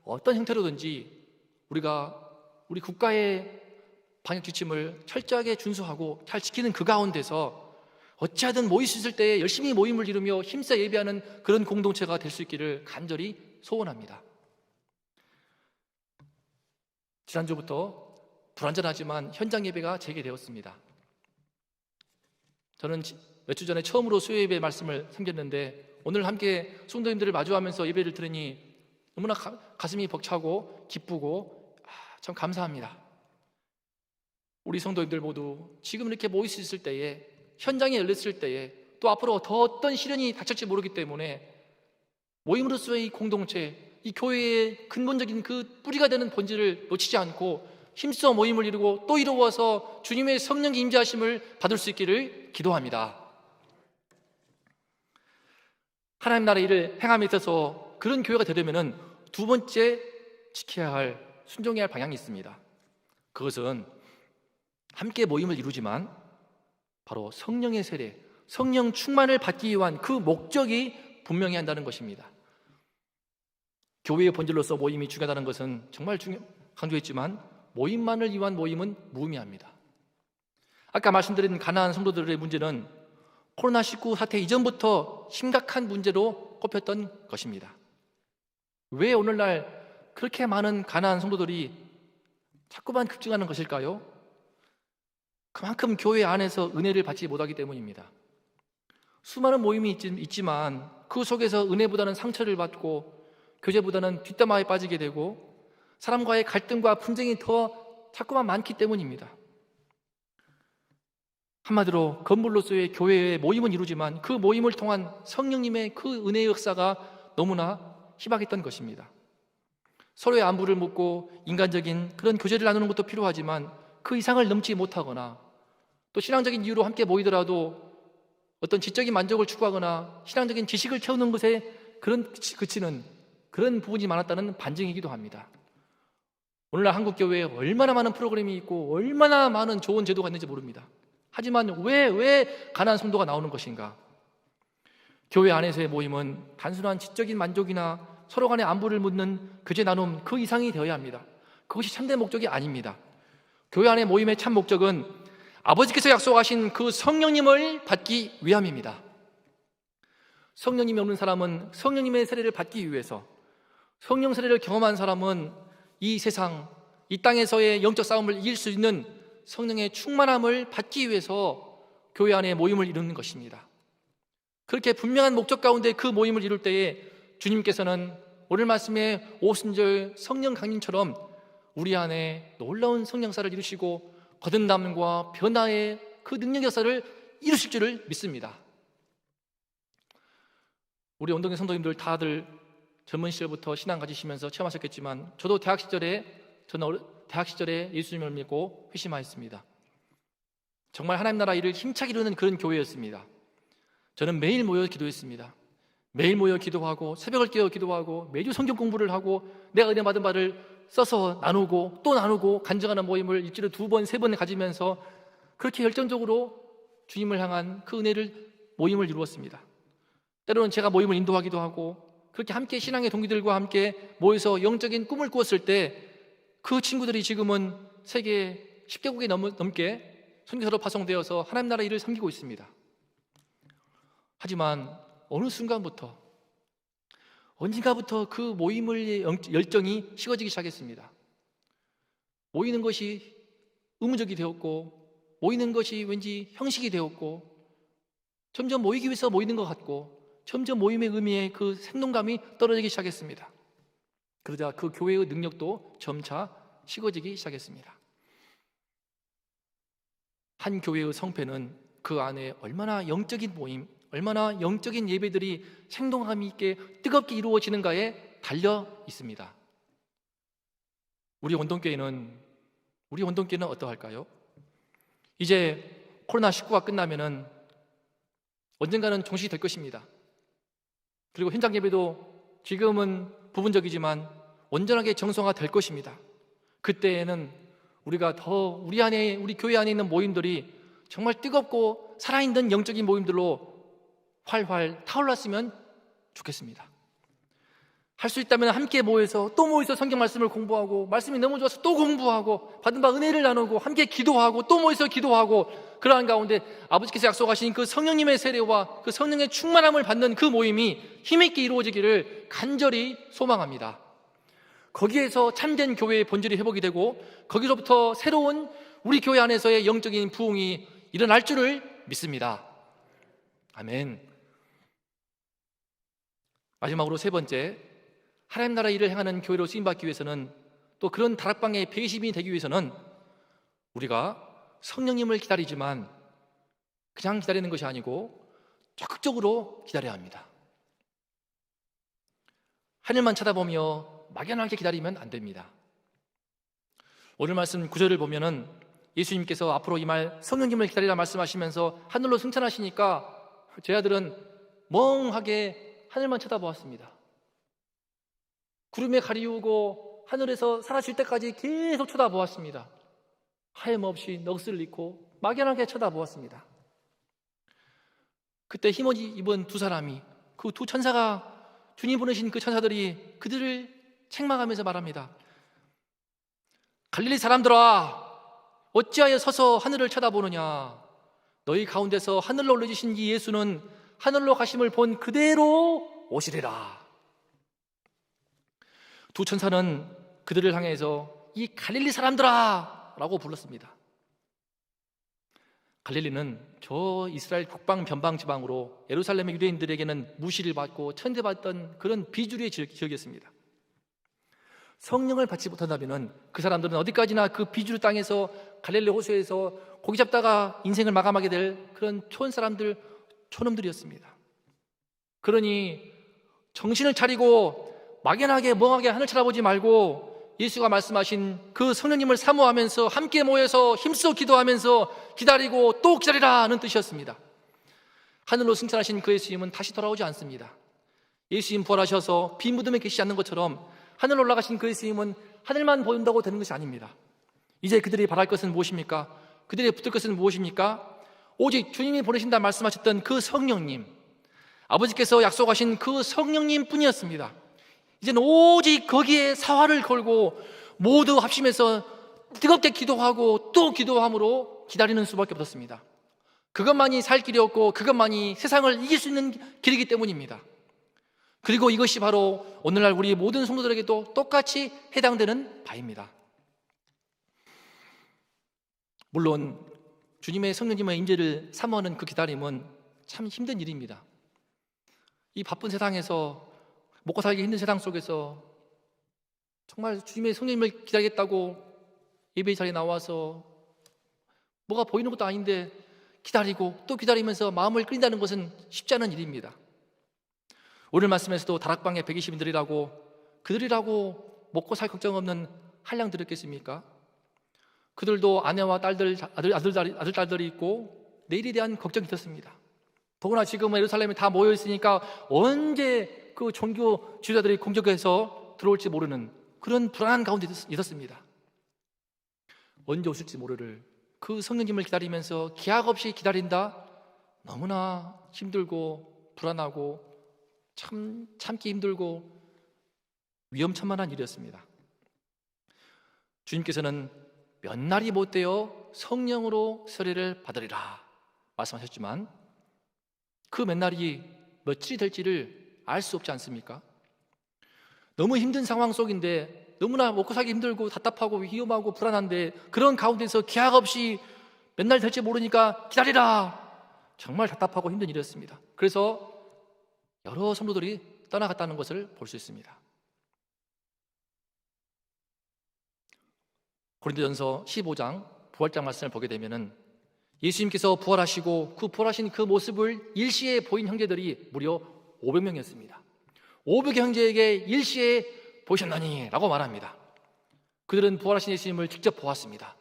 어떤 형태로든지 우리 국가의 방역 지침을 철저하게 준수하고 잘 지키는 그 가운데서 어찌하든 모일 수 있을 때 열심히 모임을 이루며 힘써 예배하는 그런 공동체가 될 수 있기를 간절히 소원합니다. 지난주부터 불완전하지만 현장 예배가 재개되었습니다. 저는 몇 주 전에 처음으로 수요 예배 말씀을 섬겼는데 오늘 함께 성도님들을 마주하면서 예배를 들으니 너무나 가슴이 벅차고 기쁘고 참 감사합니다. 우리 성도님들 모두 지금 이렇게 모일 수 있을 때에 현장에 열렸을 때에 또 앞으로 더 어떤 시련이 닥칠지 모르기 때문에 모임으로서의 이 공동체, 이 교회의 근본적인 그 뿌리가 되는 본질을 놓치지 않고 힘써 모임을 이루고 또 이루어서 주님의 성령 임재하심을 받을 수 있기를 기도합니다. 하나님 나라의 일을 행함에 있어서 그런 교회가 되려면 두 번째 지켜야 할, 순종해야 할 방향이 있습니다. 그것은 함께 모임을 이루지만 바로 성령의 세례, 성령 충만을 받기 위한 그 목적이 분명히 한다는 것입니다. 교회의 본질로서 모임이 중요하다는 것은 정말 강조했지만 모임만을 위한 모임은 무의미합니다. 아까 말씀드린 가나안 성도들의 문제는 코로나19 사태 이전부터 심각한 문제로 꼽혔던 것입니다. 왜 오늘날 그렇게 많은 가나안 성도들이 자꾸만 급증하는 것일까요? 그만큼 교회 안에서 은혜를 받지 못하기 때문입니다. 수많은 모임이 있지만 그 속에서 은혜보다는 상처를 받고 교제보다는 뒷담화에 빠지게 되고 사람과의 갈등과 분쟁이 더 자꾸만 많기 때문입니다. 한마디로 건물로서의 교회의 모임은 이루지만 그 모임을 통한 성령님의 그 은혜의 역사가 너무나 희박했던 것입니다. 서로의 안부를 묻고 인간적인 그런 교제를 나누는 것도 필요하지만 그 이상을 넘지 못하거나 또 신앙적인 이유로 함께 모이더라도 어떤 지적인 만족을 추구하거나 신앙적인 지식을 채우는 것에 그치는 그런 부분이 많았다는 반증이기도 합니다. 오늘날 한국 교회에 얼마나 많은 프로그램이 있고 얼마나 많은 좋은 제도가 있는지 모릅니다. 하지만 왜 가난한 성도가 나오는 것인가? 교회 안에서의 모임은 단순한 지적인 만족이나 서로 간의 안부를 묻는 교제 나눔 그 이상이 되어야 합니다. 그것이 참된 목적이 아닙니다. 교회 안의 모임의 참 목적은 아버지께서 약속하신 그 성령님을 받기 위함입니다. 성령님이 없는 사람은 성령님의 세례를 받기 위해서, 성령 세례를 경험한 사람은 이 세상, 이 땅에서의 영적 싸움을 이길 수 있는 성령의 충만함을 받기 위해서 교회 안에 모임을 이루는 것입니다. 그렇게 분명한 목적 가운데 그 모임을 이룰 때에 주님께서는 오늘 말씀의 오순절 성령 강림처럼 우리 안에 놀라운 성령사를 이루시고 거듭남과 변화의 그 능력 역사를 이루실 줄을 믿습니다. 우리 원동의 성도님들 다들 젊은 시절부터 신앙 가지시면서 체험하셨겠지만 저는 대학 시절에 예수님을 믿고 회심하였습니다. 정말 하나님 나라 일을 힘차게 이루는 그런 교회였습니다. 저는 매일 모여 기도했습니다. 매일 모여 기도하고 새벽을 깨어 기도하고 매주 성경 공부를 하고 내가 은혜 받은 바를 써서 나누고 또 나누고 간증하는 모임을 일주일에 2번, 3번 가지면서 그렇게 열정적으로 주님을 향한 그 모임을 이루었습니다. 때로는 제가 모임을 인도하기도 하고 그렇게 함께 신앙의 동기들과 함께 모여서 영적인 꿈을 꾸었을 때 그 친구들이 지금은 세계 10개국에 넘게 선교사로 파송되어서 하나님 나라 일을 섬기고 있습니다. 하지만 어느 순간부터 언젠가부터 그 모임의 열정이 식어지기 시작했습니다. 모이는 것이 의무적이 되었고 모이는 것이 왠지 형식이 되었고 점점 모이기 위해서 모이는 것 같고 점점 모임의 의미의 그 생동감이 떨어지기 시작했습니다. 그러자 그 교회의 능력도 점차 식어지기 시작했습니다. 한 교회의 성패는 그 안에 얼마나 영적인 모임, 얼마나 영적인 예배들이 생동감 있게 뜨겁게 이루어지는가에 달려 있습니다. 우리 원동교회는 어떠할까요? 이제 코로나19가 끝나면은 언젠가는 종식이 될 것입니다. 그리고 현장 예배도 지금은 부분적이지만 온전하게 정상화 될 것입니다. 그때에는 우리가 더 우리 교회 안에 있는 모임들이 정말 뜨겁고 살아있는 영적인 모임들로 활활 타올랐으면 좋겠습니다. 할 수 있다면 함께 모여서 또 모여서 성경 말씀을 공부하고 말씀이 너무 좋아서 또 공부하고 받은 바 은혜를 나누고 함께 기도하고 또 모여서 기도하고 그러한 가운데 아버지께서 약속하신 그 성령님의 세례와 그 성령의 충만함을 받는 그 모임이 힘있게 이루어지기를 간절히 소망합니다. 거기에서 참된 교회의 본질이 회복이 되고 거기서부터 새로운 우리 교회 안에서의 영적인 부흥이 일어날 줄을 믿습니다. 아멘. 마지막으로 세 번째, 하나님 나라 일을 행하는 교회로 쓰임받기 위해서는 또 그런 다락방의 배심이 되기 위해서는 우리가 성령님을 기다리지만 그냥 기다리는 것이 아니고 적극적으로 기다려야 합니다. 하늘만 쳐다보며 막연하게 기다리면 안 됩니다. 오늘 말씀 9절을 보면은 예수님께서 앞으로 이 말 성령님을 기다리라 말씀하시면서 하늘로 승천하시니까 제 아들은 멍하게 하늘만 쳐다보았습니다. 구름에 가리우고 하늘에서 사라질 때까지 계속 쳐다보았습니다. 하염없이 넋을 잃고 막연하게 쳐다보았습니다. 그때 힘없이 입은 두 사람이, 그 두 천사가, 주님 보내신 그 천사들이 그들을 책망하면서 말합니다. 갈릴리 사람들아, 어찌하여 서서 하늘을 쳐다보느냐? 너희 가운데서 하늘로 올려주신 이 예수는 하늘로 가심을 본 그대로 오시리라. 두 천사는 그들을 향해서 이 갈릴리 사람들아 라고 불렀습니다. 갈릴리는 저 이스라엘 북방 변방 지방으로 예루살렘의 유대인들에게는 무시를 받고 천대받던 그런 비주류의 지역이었습니다. 성령을 받지 못한다면 그 사람들은 어디까지나 그 비주류 땅에서 갈릴리 호수에서 고기 잡다가 인생을 마감하게 될 그런 촌 사람들, 촌놈들이었습니다. 그러니 정신을 차리고 막연하게 멍하게 하늘 쳐다보지 말고 예수가 말씀하신 그 성령님을 사모하면서 함께 모여서 힘써 기도하면서 기다리고 또 기다리라는 뜻이었습니다. 하늘로 승천하신 그 예수님은 다시 돌아오지 않습니다. 예수님 부활하셔서 빈 무덤에 계시지 않는 것처럼 하늘 올라가신 그 예수님은 하늘만 보인다고 되는 것이 아닙니다. 이제 그들이 바랄 것은 무엇입니까? 그들이 붙을 것은 무엇입니까? 오직 주님이 보내신다 말씀하셨던 그 성령님, 아버지께서 약속하신 그 성령님 뿐이었습니다. 이제는 오직 거기에 사활을 걸고 모두 합심해서 뜨겁게 기도하고 또 기도함으로 기다리는 수밖에 없었습니다. 그것만이 살 길이었고 그것만이 세상을 이길 수 있는 길이기 때문입니다. 그리고 이것이 바로 오늘날 우리 모든 성도들에게도 똑같이 해당되는 바입니다. 물론 주님의 성령님의 임재를 사모하는 그 기다림은 참 힘든 일입니다. 이 바쁜 세상에서, 먹고 살기 힘든 세상 속에서 정말 주님의 성령님을 기다리겠다고 예배 자리에 나와서 뭐가 보이는 것도 아닌데 기다리고 또 기다리면서 마음을 끓인다는 것은 쉽지 않은 일입니다. 오늘 말씀에서도 다락방에 120인들이라고, 그들이라고 먹고 살 걱정 없는 한량들이었겠습니까? 그들도 아내와 딸들, 아들, 딸들이 있고 내일에 대한 걱정이 있었습니다. 더구나 지금 예루살렘에 다 모여 있으니까 언제 그 종교 지도자들이 공격해서 들어올지 모르는 그런 불안한 가운데 있었습니다. 언제 오실지 모르를 그 성령님을 기다리면서 기약 없이 기다린다? 너무나 힘들고 불안하고 참기 힘들고 위험천만한 일이었습니다. 주님께서는 몇 날이 못되어 성령으로 세례를 받으리라 말씀하셨지만 그 몇 날이 며칠이 될지를 알 수 없지 않습니까? 너무 힘든 상황 속인데, 너무나 먹고 살기 힘들고 답답하고 위험하고 불안한데 그런 가운데서 기약 없이 몇 날 될지 모르니까 기다리라, 정말 답답하고 힘든 일이었습니다. 그래서 여러 성도들이 떠나갔다는 것을 볼 수 있습니다. 고린도전서 15장 부활장 말씀을 보게 되면은 예수님께서 부활하시고 그 부활하신 그 모습을 일시에 보인 형제들이 무려 500명이었습니다. 500의 형제에게 일시에 보셨나니 라고 말합니다. 그들은 부활하신 예수님을 직접 보았습니다.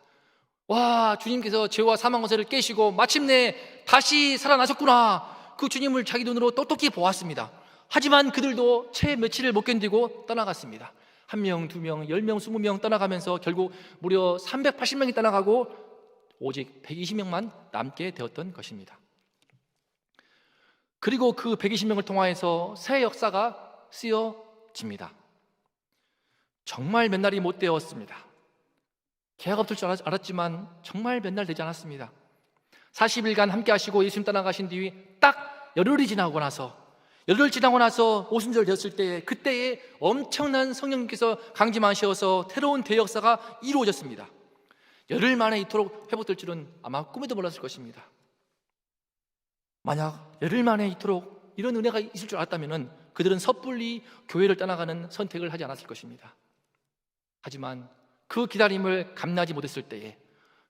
와, 주님께서 죄와 사망 권세를 깨시고 마침내 다시 살아나셨구나. 그 주님을 자기 눈으로 똑똑히 보았습니다. 하지만 그들도 채 며칠을 못 견디고 떠나갔습니다. 1명, 2명, 10명, 20명 떠나가면서 결국 무려 380명이 떠나가고 오직 120명만 남게 되었던 것입니다. 그리고 그 120명을 통하여서 새 역사가 쓰여집니다. 정말 몇 날이 못 되었습니다. 계약 없을 줄 알았지만 정말 몇 날 되지 않았습니다. 40일간 함께 하시고 예수님 떠나가신 뒤 딱 열흘이 지나고 나서, 열흘 지나고 나서 오순절 되었을 때, 그때에 엄청난 성령님께서 강림하셔서 새로운 대역사가 이루어졌습니다. 열흘 만에 이토록 회복될 줄은 아마 꿈에도 몰랐을 것입니다. 만약 열흘 만에 이토록 이런 은혜가 있을 줄 알았다면 그들은 섣불리 교회를 떠나가는 선택을 하지 않았을 것입니다. 하지만 그 기다림을 감내하지 못했을 때에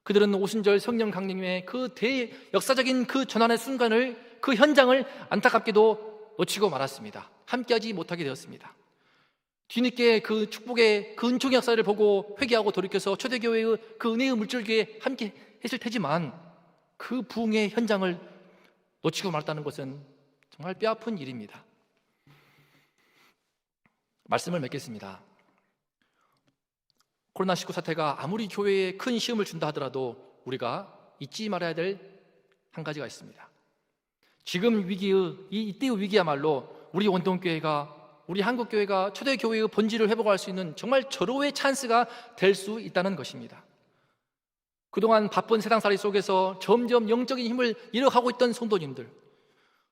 그들은 오순절 성령 강림의 그 대역사적인 그 전환의 순간을, 그 현장을 안타깝게도 놓치고 말았습니다. 함께하지 못하게 되었습니다. 뒤늦게 그 축복의 그 은총의 역사를 보고 회개하고 돌이켜서 초대교회의 그 은혜의 물줄기에 함께 했을 테지만 그 부흥의 현장을 놓치고 말았다는 것은 정말 뼈아픈 일입니다. 말씀을 맺겠습니다. 코로나19 사태가 아무리 교회에 큰 시험을 준다 하더라도 우리가 잊지 말아야 될 한 가지가 있습니다. 지금 위기의 이때의 위기야말로 우리 원동교회가, 우리 한국교회가 초대교회의 본질을 회복할 수 있는 정말 절호의 찬스가 될 수 있다는 것입니다. 그동안 바쁜 세상살이 속에서 점점 영적인 힘을 잃어가고 있던 성도님들,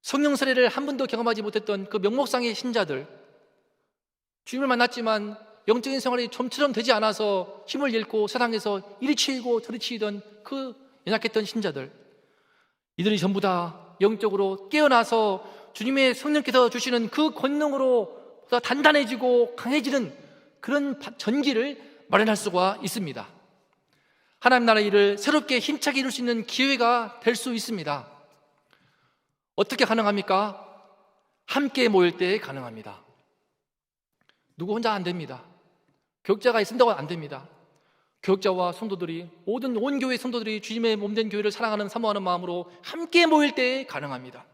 성령 세례를 한 번도 경험하지 못했던 그 명목상의 신자들, 주님을 만났지만 영적인 생활이 좀처럼 되지 않아서 힘을 잃고 세상에서 이리 치이고 저리 치이던 그 연약했던 신자들, 이들이 전부 다 영적으로 깨어나서 주님의 성령께서 주시는 그 권능으로 더 단단해지고 강해지는 그런 전기를 마련할 수가 있습니다. 하나님 나라의 일을 새롭게 힘차게 이룰 수 있는 기회가 될 수 있습니다. 어떻게 가능합니까? 함께 모일 때 가능합니다. 누구 혼자 안 됩니다. 교육자가 있는다고 안 됩니다. 교육자와 성도들이, 모든 온 교회 성도들이 주님의 몸된 교회를 사랑하는 사모하는 마음으로 함께 모일 때 가능합니다.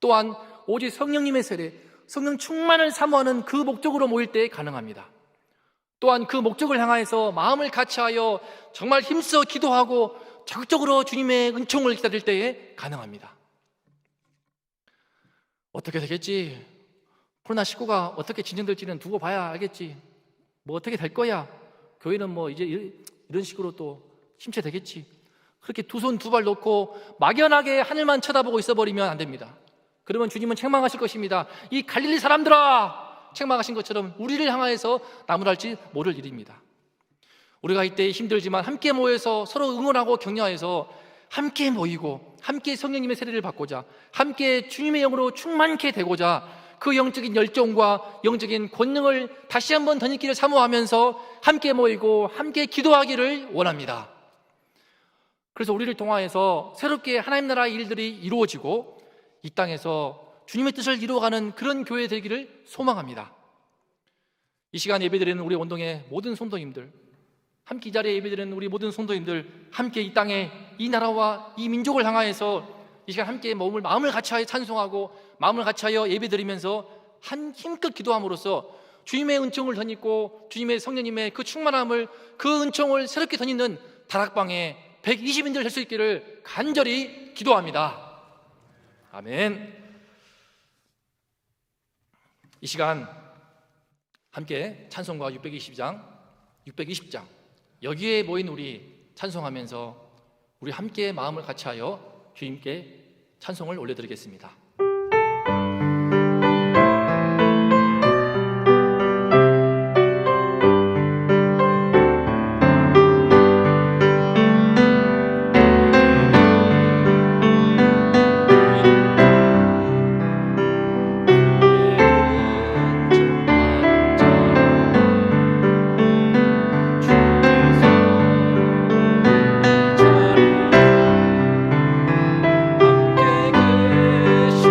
또한 오직 성령님의 세례, 성령 충만을 사모하는 그 목적으로 모일 때 가능합니다. 또한 그 목적을 향하여서 마음을 같이하여 정말 힘써 기도하고 적극적으로 주님의 은총을 기다릴 때에 가능합니다. 어떻게 되겠지? 코로나19가 어떻게 진행될지는 두고 봐야 알겠지. 뭐 어떻게 될 거야? 교회는 뭐 이제 이런 식으로 또 침체되겠지. 그렇게 두 손 두 발 놓고 막연하게 하늘만 쳐다보고 있어버리면 안 됩니다. 그러면 주님은 책망하실 것입니다. 이 갈릴리 사람들아! 책망하신 것처럼 우리를 향하여서 나무랄지 모를 일입니다. 우리가 이때 힘들지만 함께 모여서 서로 응원하고 격려해서 함께 모이고 함께 성령님의 세례를 받고자, 함께 주님의 영으로 충만케 되고자 그 영적인 열정과 영적인 권능을 다시 한번 덧입기를 사모하면서 함께 모이고 함께 기도하기를 원합니다. 그래서 우리를 통하여서 새롭게 하나님 나라의 일들이 이루어지고 이 땅에서 주님의 뜻을 이루어가는 그런 교회 되기를 소망합니다. 이 시간 예배드리는 우리 원동의 모든 성도님들, 함께 이 자리에 예배드리는 우리 모든 성도님들, 함께 이 땅에 이 나라와 이 민족을 향하여서 이 시간 함께 마음을 같이하여 찬송하고 마음을 같이하여 예배드리면서 한 힘껏 기도함으로써 주님의 은총을 덧입고 주님의 성령님의 그 충만함을, 그 은총을 새롭게 덧입는 다락방에 120인들 될 수 있기를 간절히 기도합니다. 아멘. 이 시간 함께 찬송가 620장 여기에 모인 우리 찬송하면서 우리 함께 마음을 같이하여 주님께 찬송을 올려드리겠습니다. 함께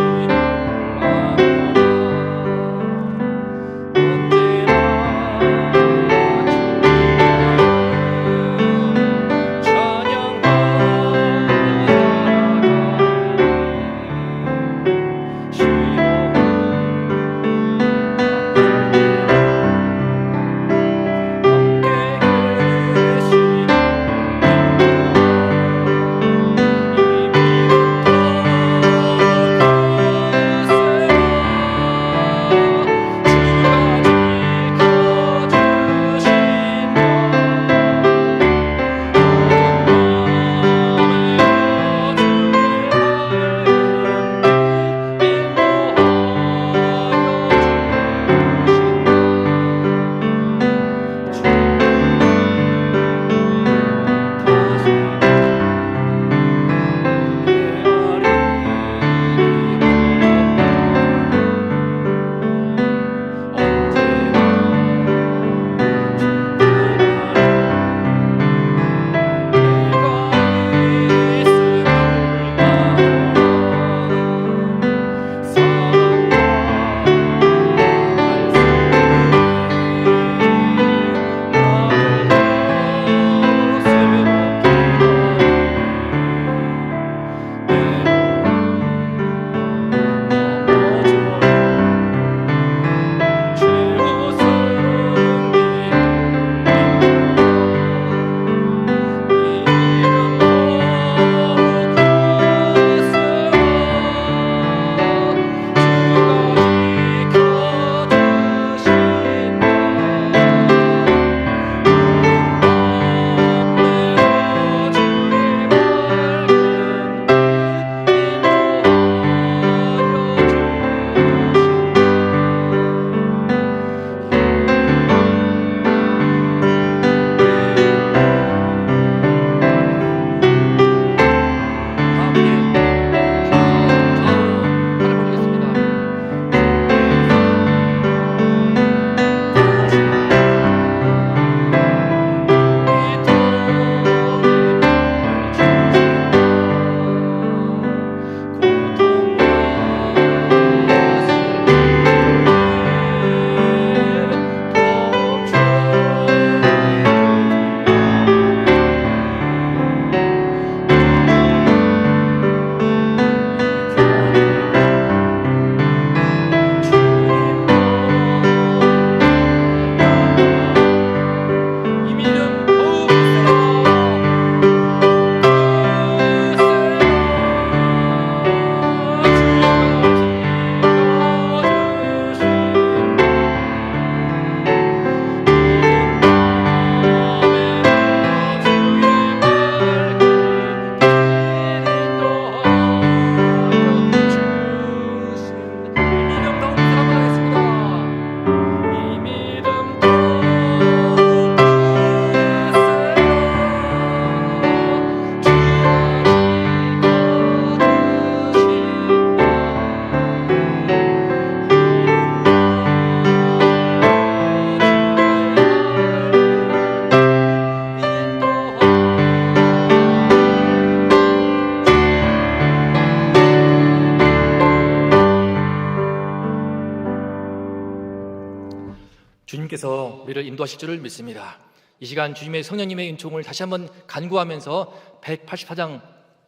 주님께서 우리를 인도하실 줄을 믿습니다. 이 시간 주님의 성령님의 은총을 다시 한번 간구하면서 184장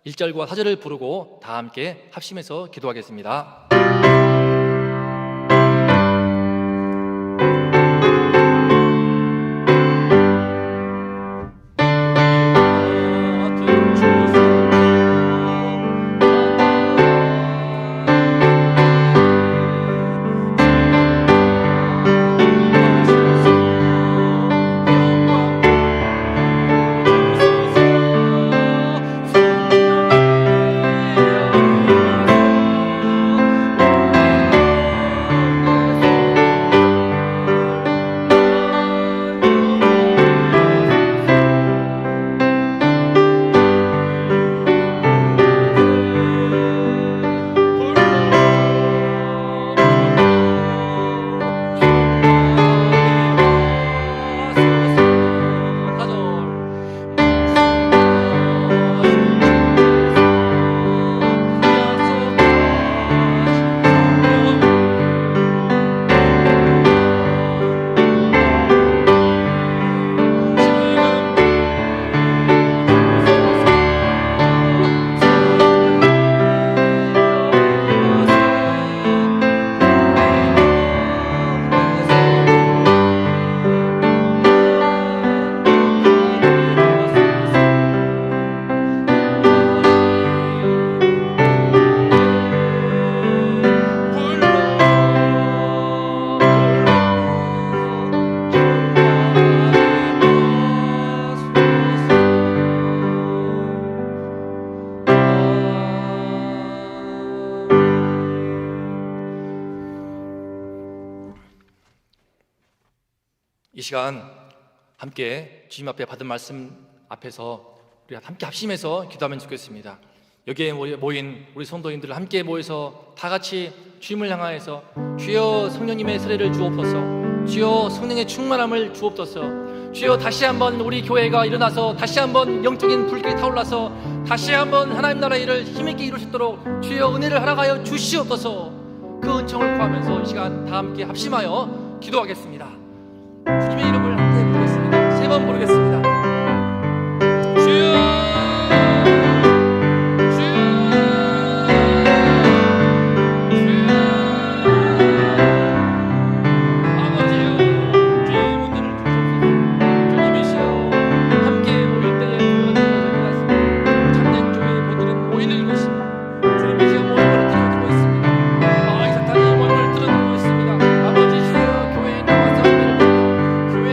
1절과 4절을 부르고 다 함께 합심해서 기도하겠습니다. 이 시간 함께 주님 앞에 받은 말씀 앞에서 우리가 함께 합심해서 기도하면 좋겠습니다. 여기에 모인 우리 성도님들 함께 모여서 다 같이 주님을 향하여서 주여 성령님의 세례를 주옵소서, 주여 성령의 충만함을 주옵소서, 주여 다시 한번 우리 교회가 일어나서 다시 한번 영적인 불길이 타올라서 다시 한번 하나님 나라의 일을 힘있게 이룰 수 있도록 주여 은혜를 허락하여 주시옵소서. 그 은총을 구하면서 이 시간 다 함께 합심하여 기도하겠습니다. 주님의 이름을 함께 부르겠습니다. 3번 부르겠습니다. 주여, 주여, 주여. 아버지여, 주의 문들을 주옵소서. 주님이시여, 함께 모일 때에 그런 것을 참된 교회의 본질은 모이는 것입니다. 주님이시여, 모인 것을 들어주고 있습니다. 이 사탄이 모인 것을 들어주고 있습니다. 아버지시여, 교회에 나와서 은혜를 받고 교회에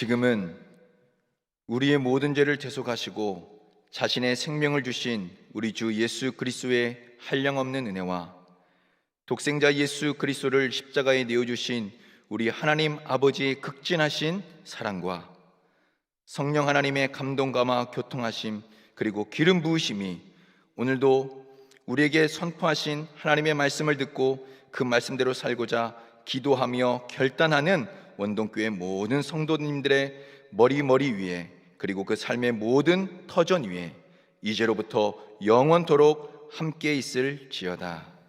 지금은 우리의 모든 죄를 대속하시고 자신의 생명을 주신 우리 주 예수 그리스도의 한량없는 은혜와 독생자 예수 그리스도를 십자가에 내어주신 우리 하나님 아버지의 극진하신 사랑과 성령 하나님의 감동감화 교통하심 그리고 기름 부으심이 오늘도 우리에게 선포하신 하나님의 말씀을 듣고 그 말씀대로 살고자 기도하며 결단하는 원동교회 모든 성도님들의 머리 위에 그리고 그 삶의 모든 터전 위에 이제로부터 영원토록 함께 있을지어다.